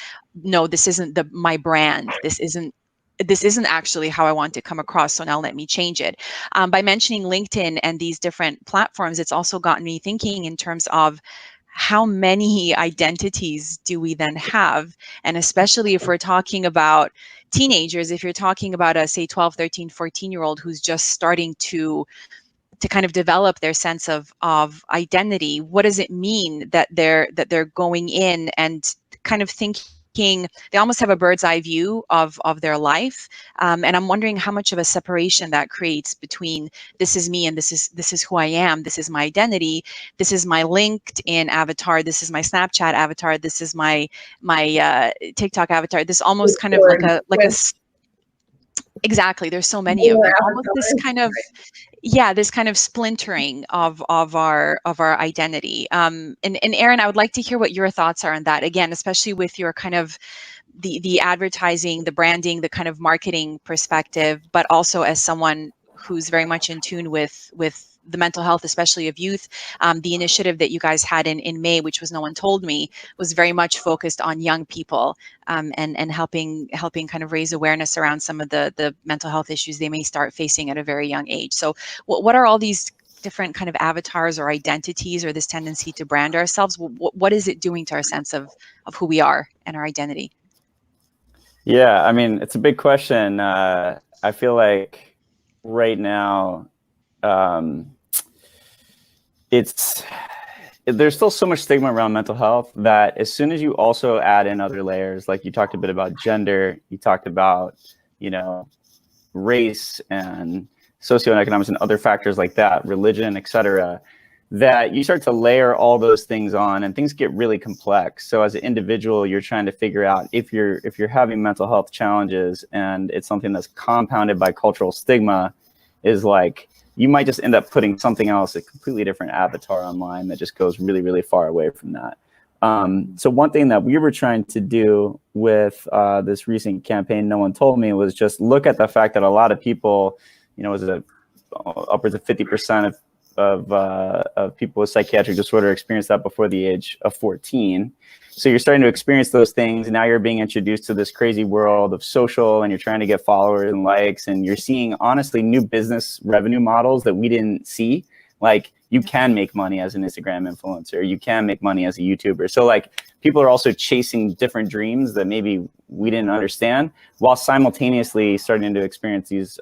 no, this isn't my brand. This isn't actually how I want to come across. So now let me change it. By mentioning LinkedIn and these different platforms, it's also gotten me thinking in terms of how many identities do we then have? And especially if we're talking about teenagers, if you're talking about a, say, 12, 13, 14-year-old who's just starting to kind of develop their sense of identity, what does it mean that they're going in and kind of thinking, they almost have a bird's eye view of their life, and I'm wondering how much of a separation that creates between this is me and this is who I am, this is my identity, this is my LinkedIn avatar, this is my Snapchat avatar, this is my TikTok avatar. This almost kind of like a exactly. There's so many of them. Almost this kind of this kind of splintering of our identity. And Erin, I would like to hear what your thoughts are on that. Again, especially with your kind of the advertising, the branding, the kind of marketing perspective, but also as someone who's very much in tune with the mental health, especially of youth. The initiative that you guys had in May, which was No One Told Me, was very much focused on young people, and helping kind of raise awareness around some of the mental health issues they may start facing at a very young age. So what are all these different kind of avatars or identities, or this tendency to brand ourselves? What is it doing to our sense of who we are and our identity? Yeah, I mean, it's a big question. I feel like right now, there's still so much stigma around mental health that as soon as you also add in other layers, like you talked a bit about gender, you talked about, race and socioeconomics and other factors like that, religion, et cetera, that you start to layer all those things on and things get really complex. So as an individual, you're trying to figure out if you're having mental health challenges and it's something that's compounded by cultural stigma, is like, you might just end up putting something else, a completely different avatar online that just goes really, really far away from that. So one thing that we were trying to do with this recent campaign, No One Told Me, was just look at the fact that a lot of people, upwards of 50% of people with psychiatric disorder experience that before the age of 14. So you're starting to experience those things. Now you're being introduced to this crazy world of social, and you're trying to get followers and likes, and you're seeing honestly new business revenue models that we didn't see. Like, you can make money as an Instagram influencer, you can make money as a YouTuber. So like, people are also chasing different dreams that maybe we didn't understand, while simultaneously starting to experience these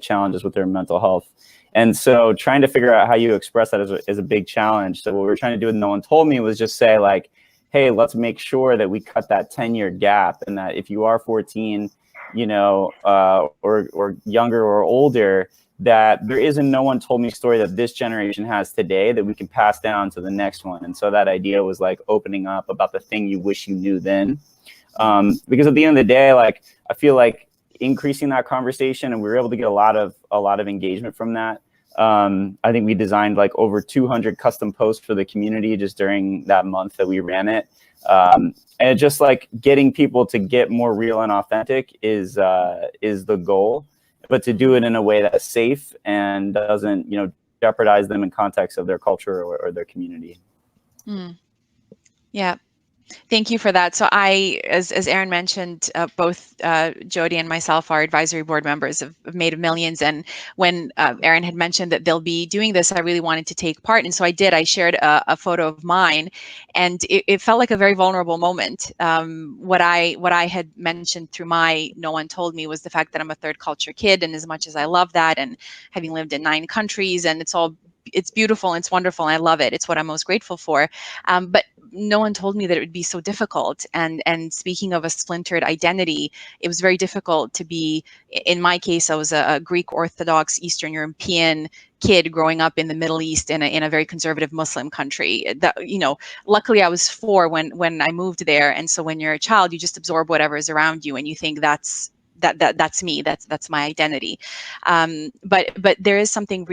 challenges with their mental health. And so trying to figure out how you express that is a big challenge. So what we're trying to do with No One Told Me was just say, like, hey, let's make sure that we cut that 10-year gap, and that if you are 14, or younger or older, that there is a No One Told Me story that this generation has today that we can pass down to the next one. And so that idea was like opening up about the thing you wish you knew then. Because at the end of the day, like, I feel like increasing that conversation, and we were able to get a lot of engagement from that. I think we designed like over 200 custom posts for the community just during that month that we ran it. And just like getting people to get more real and authentic is the goal, but to do it in a way that's safe and doesn't, jeopardize them in context of their culture or their community. Yeah. Thank you for that. So as Erin mentioned, both Jody and myself are advisory board members of Made of Millions. And when Erin had mentioned that they'll be doing this, I really wanted to take part. And so I did. I shared a photo of mine, and it felt like a very vulnerable moment. What I had mentioned through my No One Told Me was the fact that I'm a third culture kid. And as much as I love that, and having lived in 9 countries, and it's beautiful and it's wonderful and I love it. It's what I'm most grateful for. But no one told me that it would be so difficult. And speaking of a splintered identity, it was very difficult to be, in my case, I was a Greek Orthodox Eastern European kid growing up in the Middle East in a very conservative Muslim country. That, luckily I was 4 when I moved there. And so when you're a child, you just absorb whatever is around you and you think that's me, that's my identity. But there is something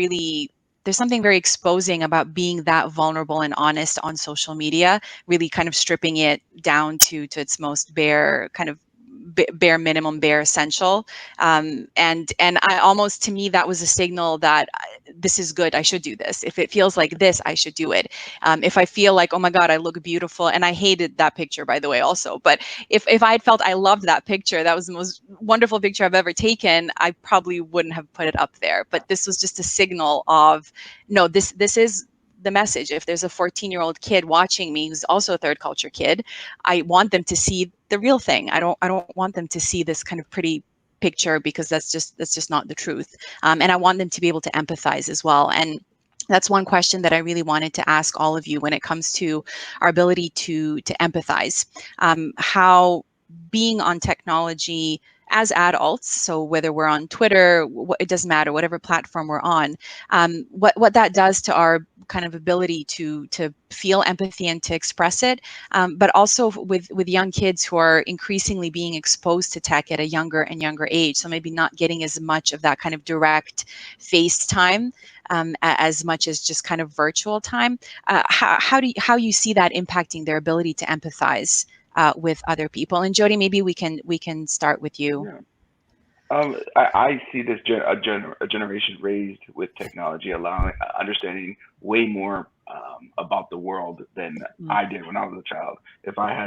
there's something very exposing about being that vulnerable and honest on social media, really kind of stripping it down to its most bare kind of bare minimum, bare essential. And I almost, to me, that was a signal that this is good. I should do this. If it feels like this, I should do it. If I feel like, oh my God, I look beautiful. And I hated that picture, by the way, also. But if I had felt I loved that picture, that was the most wonderful picture I've ever taken, I probably wouldn't have put it up there. But this was just a signal of, no, this is the message. If there's a 14-year-old kid watching me who's also a third culture kid, I want them to see the real thing. I don't want them to see this kind of pretty picture, because that's just not the truth. And I want them to be able to empathize as well. And that's one question that I really wanted to ask all of you when it comes to our ability to empathize. How being on technology as adults, so whether we're on Twitter, it doesn't matter, whatever platform we're on, what that does to our kind of ability to feel empathy and to express it, but also with young kids who are increasingly being exposed to tech at a younger and younger age, so maybe not getting as much of that kind of direct face time, as much as just kind of virtual time. How you see that impacting their ability to empathize with other people? And Jody, maybe we can start with you. Yeah. I see this a generation raised with technology, understanding way more about the world than I did when I was a child. If I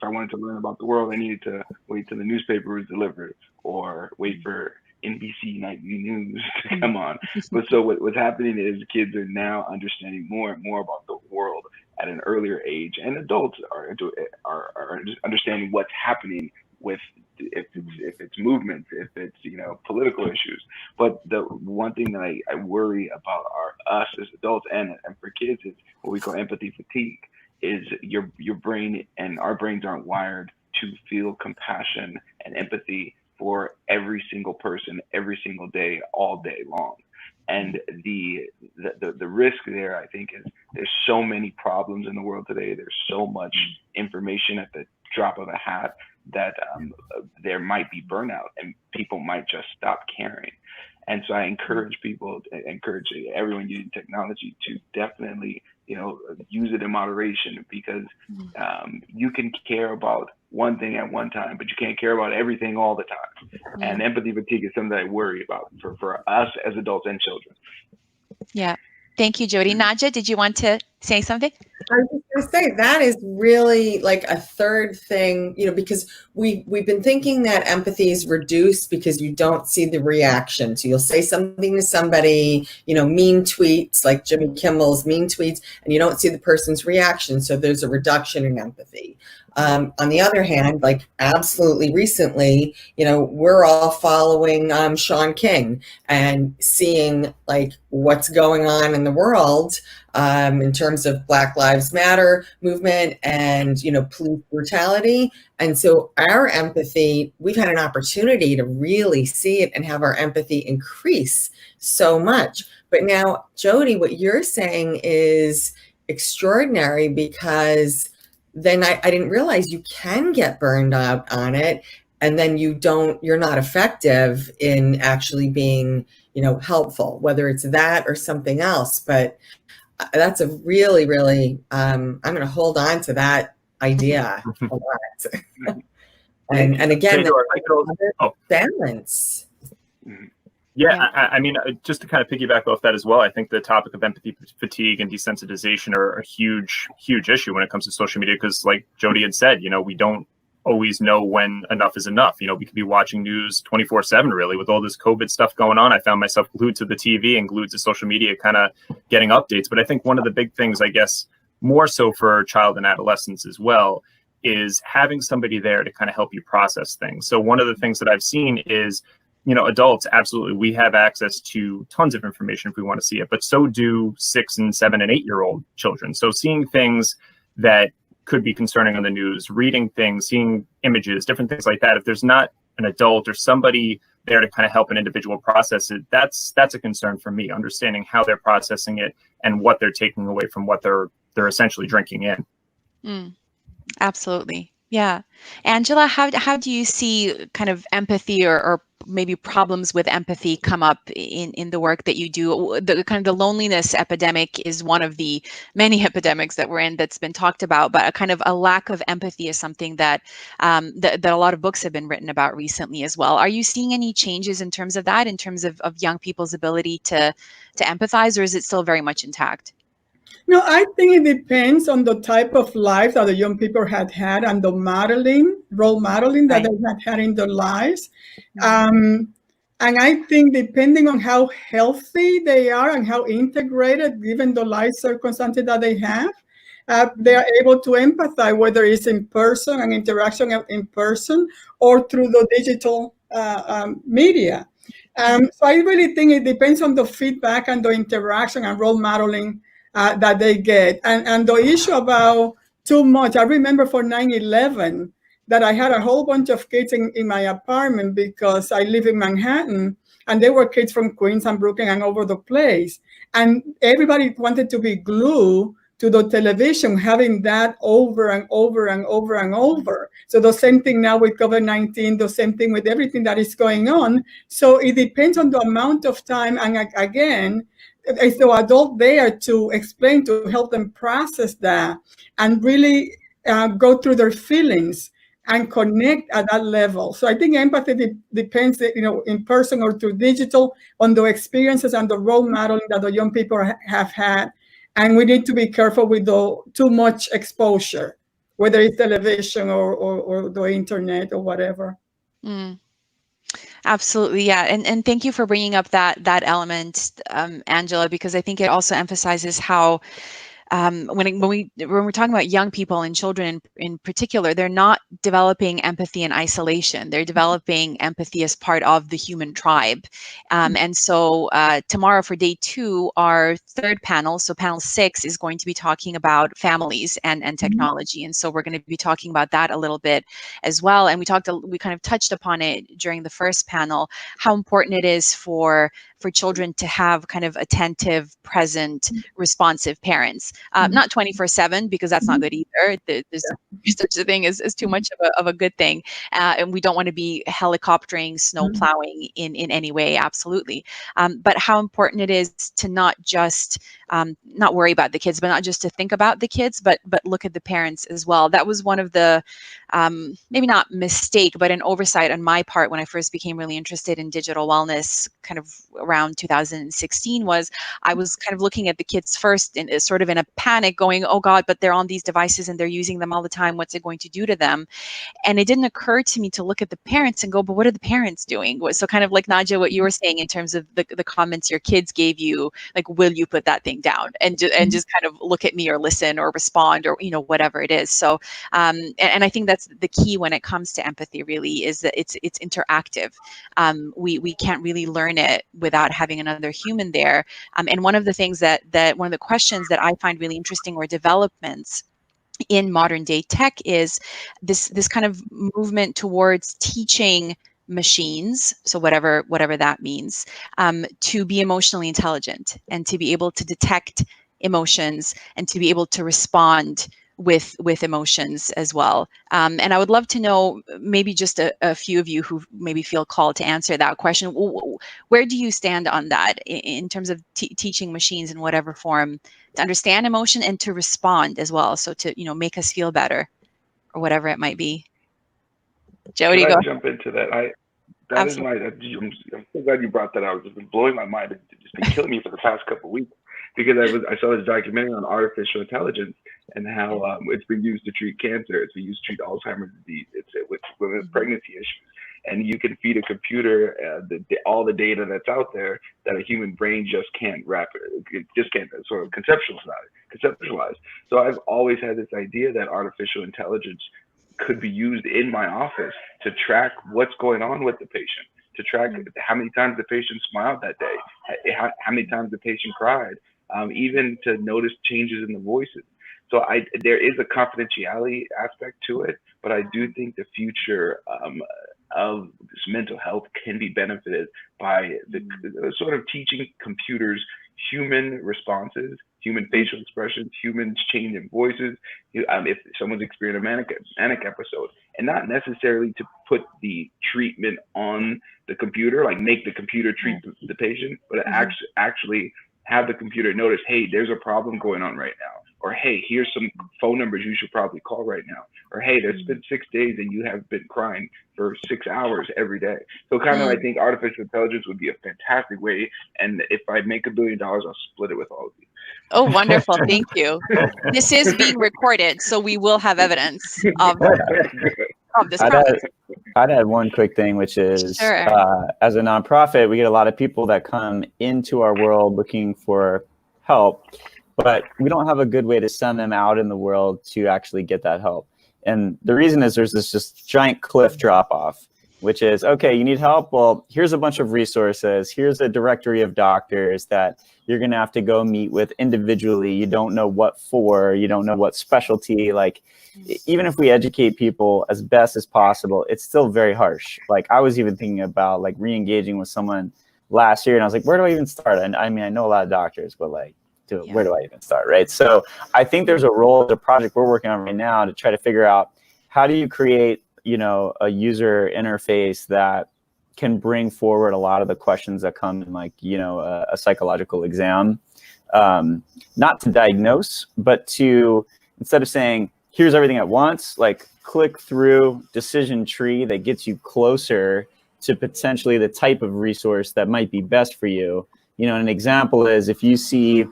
wanted to learn about the world, I needed to wait till the newspaper was delivered or wait for NBC nightly news to come on. But so what's happening is kids are now understanding more and more about the world at an earlier age, and adults are understanding what's happening with if it's movements, if it's political issues. But the one thing that I worry about us as adults and for kids is what we call empathy fatigue. Is your brain and our brains aren't wired to feel compassion and empathy for every single person, every single day, all day long. And the risk there, I think, is there's so many problems in the world today. There's so much information at the drop of a hat that there might be burnout and people might just stop caring. And so I encourage everyone using technology to definitely, use it in moderation, because you can care about one thing at one time, but you can't care about everything all the time. And empathy fatigue is something that I worry about for us as adults and children. Yeah. Thank you, Jody. Nadja, did you want to say something? I was just going to say that is really like a third thing, because we've been thinking that empathy is reduced because you don't see the reaction. So you'll say something to somebody, mean tweets, like Jimmy Kimmel's mean tweets, and you don't see the person's reaction. So there's a reduction in empathy. On the other hand, like absolutely recently, we're all following Sean King and seeing like what's going on in the world in terms of Black Lives Matter movement and, police brutality. And so our empathy, we've had an opportunity to really see it and have our empathy increase so much. But now, Jody, what you're saying is extraordinary, because then I didn't realize you can get burned out on it. And then you're not effective in actually being, helpful, whether it's that or something else. But that's a really, really, I'm going to hold on to that idea a lot. and again, balance. Yeah, I mean, just to kind of piggyback off that as well, I think the topic of empathy fatigue and desensitization are a huge, huge issue when it comes to social media, because like Jody had said, we don't always know when enough is enough. We could be watching news 24/7, really, with all this COVID stuff going on. I found myself glued to the TV and glued to social media, kind of getting updates. But I think one of the big things, I guess, more so for child and adolescents as well, is having somebody there to kind of help you process things. So one of the things that I've seen is, adults, absolutely, we have access to tons of information if we want to see it, but so do 6 and 7 and 8-year-old children. So seeing things that could be concerning on the news, reading things, seeing images, different things like that. If there's not an adult or somebody there to kind of help an individual process it, that's a concern for me, understanding how they're processing it and what they're taking away from what they're essentially drinking in. Absolutely. Yeah. Angela, how do you see kind of empathy or maybe problems with empathy come up in the work that you do? The kind of the loneliness epidemic is one of the many epidemics that we're in that's been talked about, but a kind of a lack of empathy is something that that a lot of books have been written about recently as well. Are you seeing any changes in terms of that, in terms of young people's ability to empathize, or is it still very much intact? No, I think it depends on the type of life that the young people had and the role modeling that they had in their lives. And I think depending on how healthy they are and how integrated, given the life circumstances that they have, they are able to empathize, whether it's in person, an interaction in person, or through the digital media. So I really think it depends on the feedback and the interaction and role modeling that they get. And the issue about too much, I remember for 9/11 that I had a whole bunch of kids in my apartment because I live in Manhattan, and they were kids from Queens and Brooklyn and over the place. And everybody wanted to be glued to the television, having that over and over and over and over. So the same thing now with COVID-19, the same thing with everything that is going on. So it depends on the amount of time. And again, is the adult there to explain, to help them process that and really go through their feelings and connect at that level. So I think empathy depends, in person or through digital, on the experiences and the role modeling that the young people have had. And we need to be careful with the too much exposure, whether it's television or the internet or whatever. Absolutely, yeah, and thank you for bringing up that element, Angela, because I think it also emphasizes how when we're talking about young people and children in particular, they're not developing empathy in isolation. They're developing empathy as part of the human tribe. And so tomorrow for day 2, our third panel, so panel 6, is going to be talking about families and technology. And so we're going to be talking about that a little bit as well. And we kind of touched upon it during the first panel, how important it is for children to have kind of attentive, present, responsive parents. Not 24/7, because that's not good either. There's such a thing as too much of a good thing. And we don't want to be helicoptering, snow plowing in any way, absolutely. But how important it is to not just not worry about the kids, but not just to think about the kids, but look at the parents as well. That was one of the maybe not mistake, but an oversight on my part when I first became really interested in digital wellness, kind of around 2016, was I was kind of looking at the kids first and sort of in a panic, going, oh God, but they're on these devices and they're using them all the time. What's it going to do to them? And it didn't occur to me to look at the parents and go, but what are the parents doing? So kind of like Nadia, what you were saying in terms of the comments your kids gave you, like, will you put that thing down? And just kind of look at me or listen or respond or, whatever it is. So, and I think that's the key when it comes to empathy, really, is that it's interactive. We can't really learn it without having another human there. And one of the things that one of the questions that I find really interesting, or developments in modern day tech, is this kind of movement towards teaching machines, so whatever that means, to be emotionally intelligent and to be able to detect emotions and to be able to respond with emotions as well. And I would love to know, maybe just a few of you who maybe feel called to answer that question. Where do you stand on that in terms of teaching machines in whatever form to understand emotion and to respond as well? So to, make us feel better or whatever it might be. Jody, go. Jump into that. I'm so glad you brought that out. It's just been blowing my mind. It's just been killing me for the past couple of weeks, because I saw this documentary on artificial intelligence and how it's been used to treat cancer. It's been used to treat Alzheimer's disease. It's with women's pregnancy issues. And you can feed a computer all the data that's out there that a human brain just can't sort of conceptualize. So I've always had this idea that artificial intelligence could be used in my office to track what's going on with the patient, to track how many times the patient smiled that day, how many times the patient cried, even to notice changes in the voices. So there is a confidentiality aspect to it, but I do think the future of this mental health can be benefited by the sort of teaching computers human responses, human facial expressions, human change in voices. If someone's experiencing a manic episode, and not necessarily to put the treatment on the computer, like make the computer treat the patient, but actually have the computer notice, hey, there's a problem going on right now. Or, hey, here's some phone numbers you should probably call right now. Or, hey, there's been 6 days and you have been crying for 6 hours every day. So kind of, I think artificial intelligence would be a fantastic way. And if I make $1 billion, I'll split it with all of you. Oh, wonderful. Thank you. This is being recorded, so we will have evidence of this process. I'd add one quick thing, which is as a nonprofit, we get a lot of people that come into our world looking for help, but we don't have a good way to send them out in the world to actually get that help. And the reason is there's this just giant cliff drop off, which is, okay, you need help? Well, here's a bunch of resources. Here's a directory of doctors that you're going to have to go meet with individually. You don't know what for, you don't know what specialty. Like, even if we educate people as best as possible, it's still very harsh. Like, I was even thinking about like re-engaging with someone last year, and I was like, where do I even start? And I mean, I know a lot of doctors, but like, where do I even start, right? So I think there's a role, the project we're working on right now, to try to figure out how do you create, you know, a user interface that can bring forward a lot of the questions that come in, like, you know, a psychological exam, not to diagnose, but to, instead of saying, here's everything at once, like click through decision tree that gets you closer to potentially the type of resource that might be best for you. You know, an example is if you see,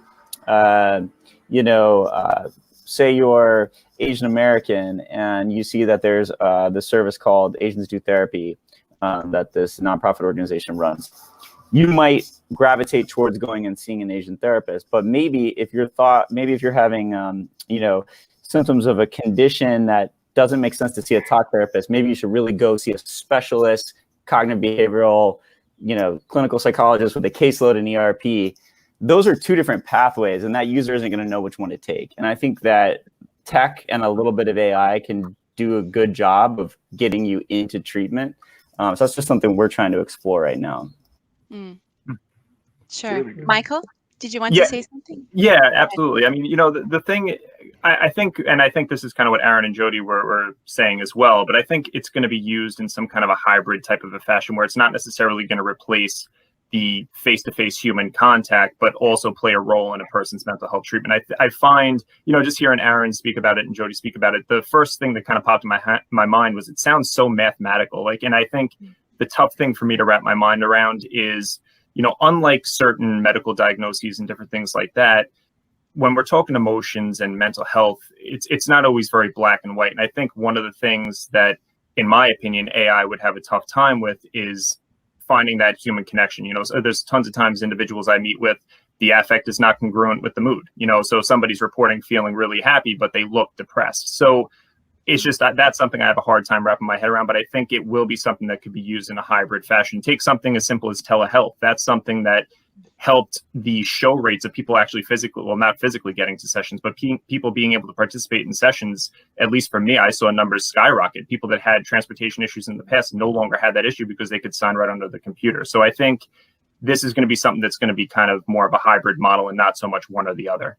say you're Asian American and you see that there's the service called Asians Do Therapy that this nonprofit organization runs, you might gravitate towards going and seeing an Asian therapist. But maybe if you're having, symptoms of a condition that doesn't make sense to see a talk therapist, maybe you should really go see a specialist, cognitive behavioral, clinical psychologist with a caseload in ERP. Those are two different pathways, and that user isn't going to know which one to take. And I think that tech and a little bit of AI can do a good job of getting you into treatment. So that's just something we're trying to explore right now. Sure. Michael, did you want to say something? Yeah, absolutely. I mean, the thing, I think this is kind of what Aaron and Jody were saying as well, but I think it's going to be used in some kind of a hybrid type of a fashion where it's not necessarily going to replace the face-to-face human contact, but also play a role in a person's mental health treatment. I find, just hearing Aaron speak about it and Jody speak about it, the first thing that kind of popped in my mind was it sounds so mathematical. And I think the tough thing for me to wrap my mind around is, unlike certain medical diagnoses and different things like that, when we're talking emotions and mental health, it's not always very black and white. And I think one of the things that, in my opinion, AI would have a tough time with is finding that human connection. So there's tons of times individuals I meet with, the affect is not congruent with the mood. So somebody's reporting feeling really happy, but they look depressed. So it's just that's something I have a hard time wrapping my head around, but I think it will be something that could be used in a hybrid fashion. Take something as simple as telehealth. That's something that helped the show rates of people actually not physically getting to sessions, but people being able to participate in sessions. At least for me, I saw numbers skyrocket. People that had transportation issues in the past no longer had that issue because they could sign right under the computer. So I think this is going to be something that's going to be kind of more of a hybrid model and not so much one or the other.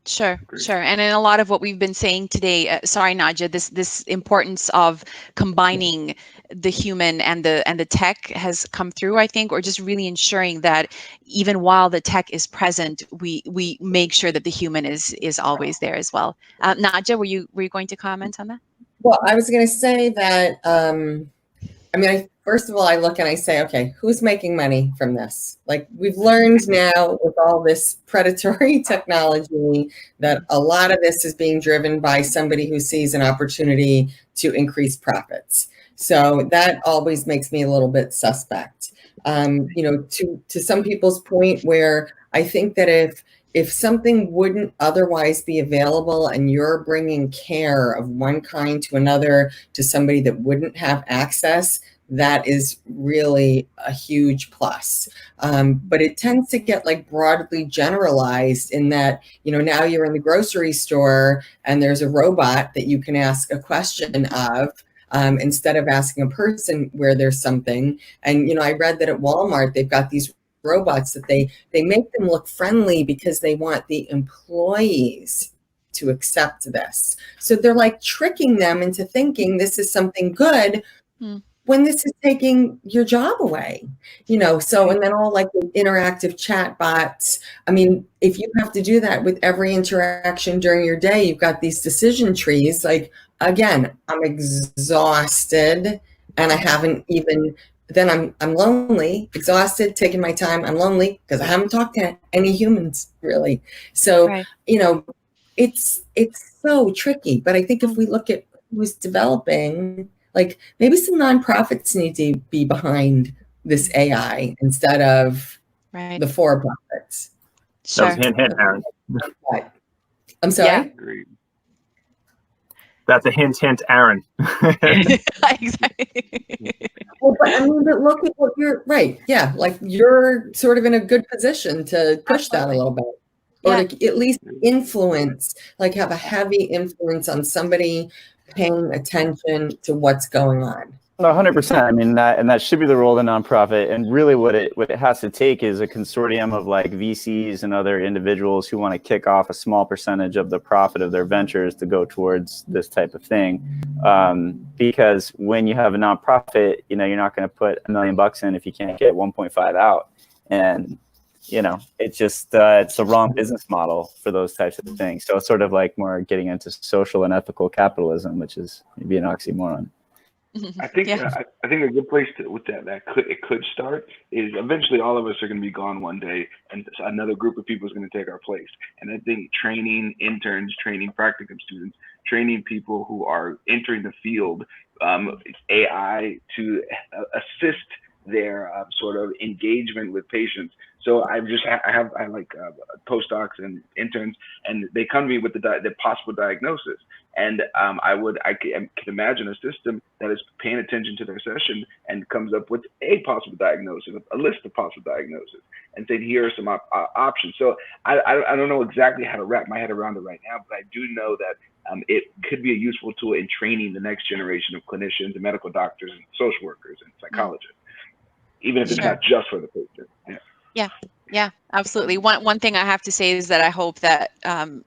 Sure. And in a lot of what we've been saying today, sorry, Nadja, this importance of combining the human and the tech has come through, I think, or just really ensuring that even while the tech is present, we make sure that the human is always there as well. Nadja, were you going to comment on that? Well, I was going to say that, first of all, I look and I say, okay, who's making money from this? Like, we've learned now with all this predatory technology that a lot of this is being driven by somebody who sees an opportunity to increase profits. So that always makes me a little bit suspect. To some people's point where I think that if something wouldn't otherwise be available and you're bringing care of one kind to another to somebody that wouldn't have access, that is really a huge plus. But it tends to get like broadly generalized in that, now you're in the grocery store and there's a robot that you can ask a question of, instead of asking a person where there's something. And, I read that at Walmart, they've got these robots that they make them look friendly because they want the employees to accept this. So they're like tricking them into thinking this is something good when this is taking your job away, so, and then all like the interactive chat bots. I mean, if you have to do that with every interaction during your day, you've got these decision trees. Like, again, I'm exhausted and I haven't even, then I'm lonely, exhausted, taking my time. I'm lonely because I haven't talked to any humans really. So, Right. It's so tricky, but I think if we look at who's developing, like maybe some nonprofits need to be behind this AI instead of the for-profits. Sure. That was hint, Aaron. I'm sorry? Yeah. Agreed. That's a hint, Aaron. Exactly. Well, but look at what you're right. Yeah, like you're sort of in a good position to push that a little bit. Or to at least influence, like have a heavy influence on somebody paying attention to what's going on. 100%. I mean, that should be the role of the nonprofit. And really what it has to take is a consortium of like VCs and other individuals who want to kick off a small percentage of the profit of their ventures to go towards this type of thing. Because when you have a nonprofit, you're not going to put $1 million in if you can't get 1.5 out. And it's just, it's the wrong business model for those types of things. So it's sort of like more getting into social and ethical capitalism, which is maybe an oxymoron. I think I think a good place it could start is eventually all of us are going to be gone one day, and another group of people is going to take our place. And I think training interns, training practicum students, training people who are entering the field, AI to assist their sort of engagement with patients. So I have postdocs and interns, and they come to me with the possible diagnosis. And I can imagine a system that is paying attention to their session and comes up with a possible diagnosis, a list of possible diagnoses, and saying here are some options. So I don't know exactly how to wrap my head around it right now, but I do know that it could be a useful tool in training the next generation of clinicians and medical doctors and social workers and psychologists, even if it's not just for the patient. Yeah, absolutely. One thing I have to say is that I hope that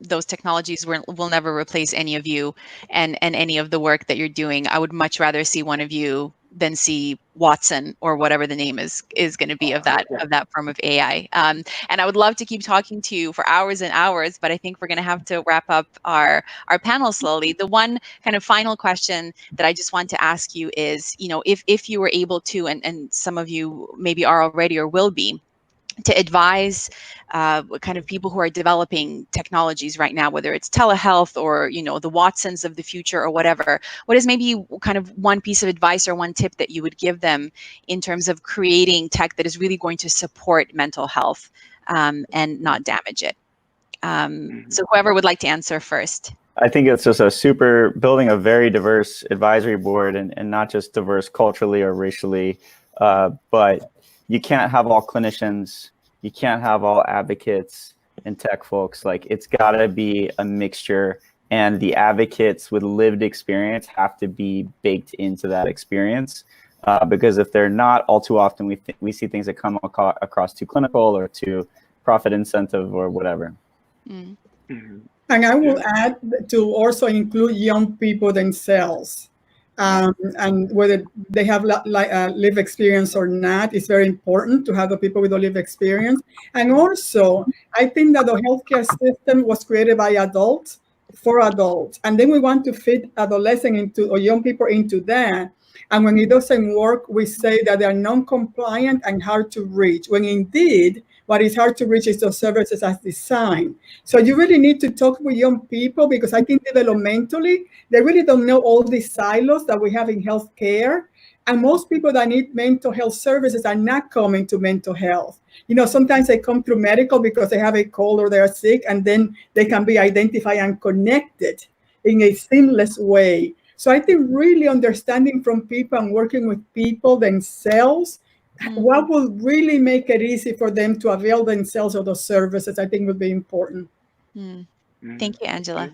those technologies will never replace any of you and any of the work that you're doing. I would much rather see one of you than see Watson or whatever the name is going to be of that form of AI. And I would love to keep talking to you for hours and hours, but I think we're going to have to wrap up our panel slowly. The one kind of final question that I just want to ask you is, if you were able to, and some of you maybe are already or will be, to advise kind of people who are developing technologies right now, whether it's telehealth or, the Watsons of the future or whatever, what is maybe kind of one piece of advice or one tip that you would give them in terms of creating tech that is really going to support mental health and not damage it? So whoever would like to answer first. I think it's just building a very diverse advisory board and not just diverse culturally or racially, but you can't have all clinicians, you can't have all advocates and tech folks. Like, it's got to be a mixture, and the advocates with lived experience have to be baked into that experience, because if they're not, all too often we see things that come across too clinical or too profit incentive or whatever. And I will add to also include young people themselves. And whether they have lived experience or not, it's very important to have the people with the lived experience. And also, I think that the healthcare system was created by adults for adults. And then we want to fit adolescents or young people into that. And when it doesn't work, we say that they are non-compliant and hard to reach, when indeed, what is hard to reach is those services as designed. So you really need to talk with young people, because I think developmentally, they really don't know all these silos that we have in healthcare. And most people that need mental health services are not coming to mental health. Sometimes they come through medical because they have a cold or they're sick, and then they can be identified and connected in a seamless way So I think really understanding from people and working with people themselves, what will really make it easy for them to avail themselves of those services, I think would be important. Thank you, Angela.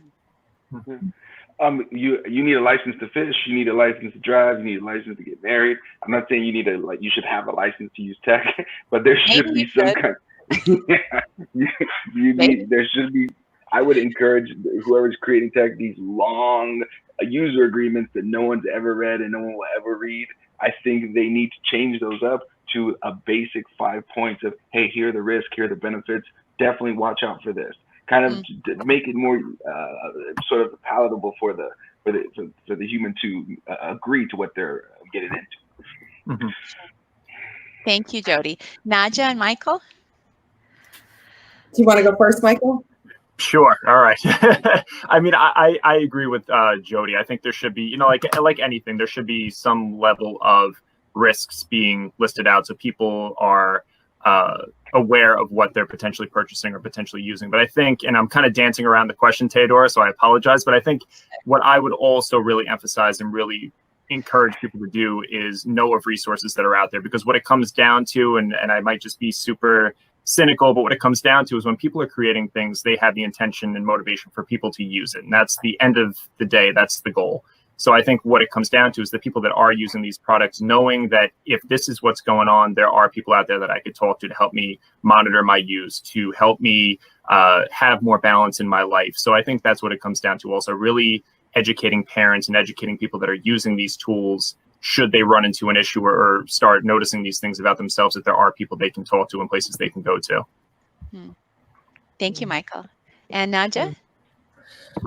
You need a license to fish. You need a license to drive. You need a license to get married. I'm not saying you need you should have a license to use tech, but there should be some kind. There should be. I would encourage whoever's creating tech these long user agreements that no one's ever read and no one will ever read. I think they need to change those up to a basic 5 points of, hey, here are the risks, here are the benefits. Definitely watch out for this. Kind of to make it more sort of palatable for the human to agree to what they're getting into. Thank you, Jody. Naja and Michael? Do you want to go first, Michael? Sure. All right. I mean, I agree with Jody. I think there should be, like anything, there should be some level of risks being listed out so people are aware of what they're potentially purchasing or potentially using. But I think, and I'm kind of dancing around the question, Theodora, so I apologize, but I think what I would also really emphasize and really encourage people to do is know of resources that are out there, because what it comes down to, and I might just be super cynical, but what it comes down to is when people are creating things, they have the intention and motivation for people to use it. And that's the end of the day. That's the goal. So I think what it comes down to is the people that are using these products, knowing that if this is what's going on, there are people out there that I could talk to help me monitor my use, to help me have more balance in my life. So I think that's what it comes down to. Also really educating parents and educating people that are using these tools, should they run into an issue or start noticing these things about themselves, that there are people they can talk to and places they can go to. Thank you, Michael. And Naja?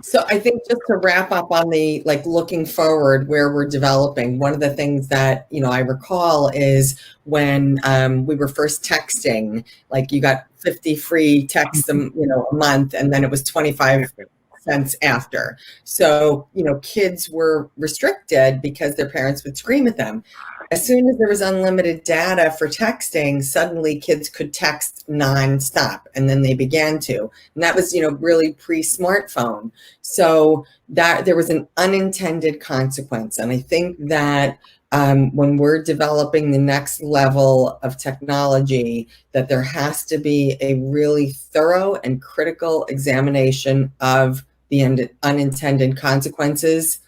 So I think just to wrap up on the looking forward where we're developing, one of the things that, I recall is when we were first texting, you got 50 free texts, a month, and then it was 25 cents after. So, kids were restricted because their parents would scream at them. As soon as there was unlimited data for texting, suddenly kids could text nonstop, and then they began to. And that was, really pre-smartphone. So that there was an unintended consequence. And I think that when we're developing the next level of technology, that there has to be a really thorough and critical examination of the unintended consequences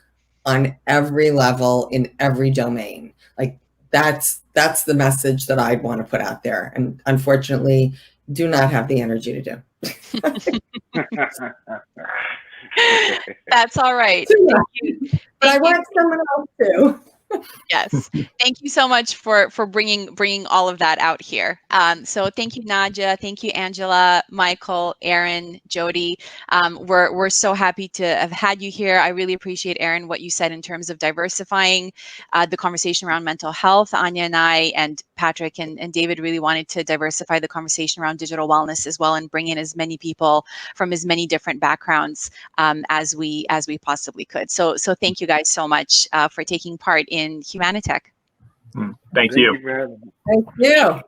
on every level in every domain. That's the message that I'd want to put out there, and unfortunately do not have the energy to do. That's all right. Yeah. But I want someone else to. Yes. Thank you so much for bringing all of that out here. So thank you, Naja. Thank you, Angela, Michael, Aaron, Jody. We're so happy to have had you here. I really appreciate, Aaron, what you said in terms of diversifying the conversation around mental health. Anya and I and Patrick and David really wanted to diversify the conversation around digital wellness as well, and bring in as many people from as many different backgrounds as we possibly could. So thank you guys so much for taking part in HUMANITECH. Thank you. Thank you.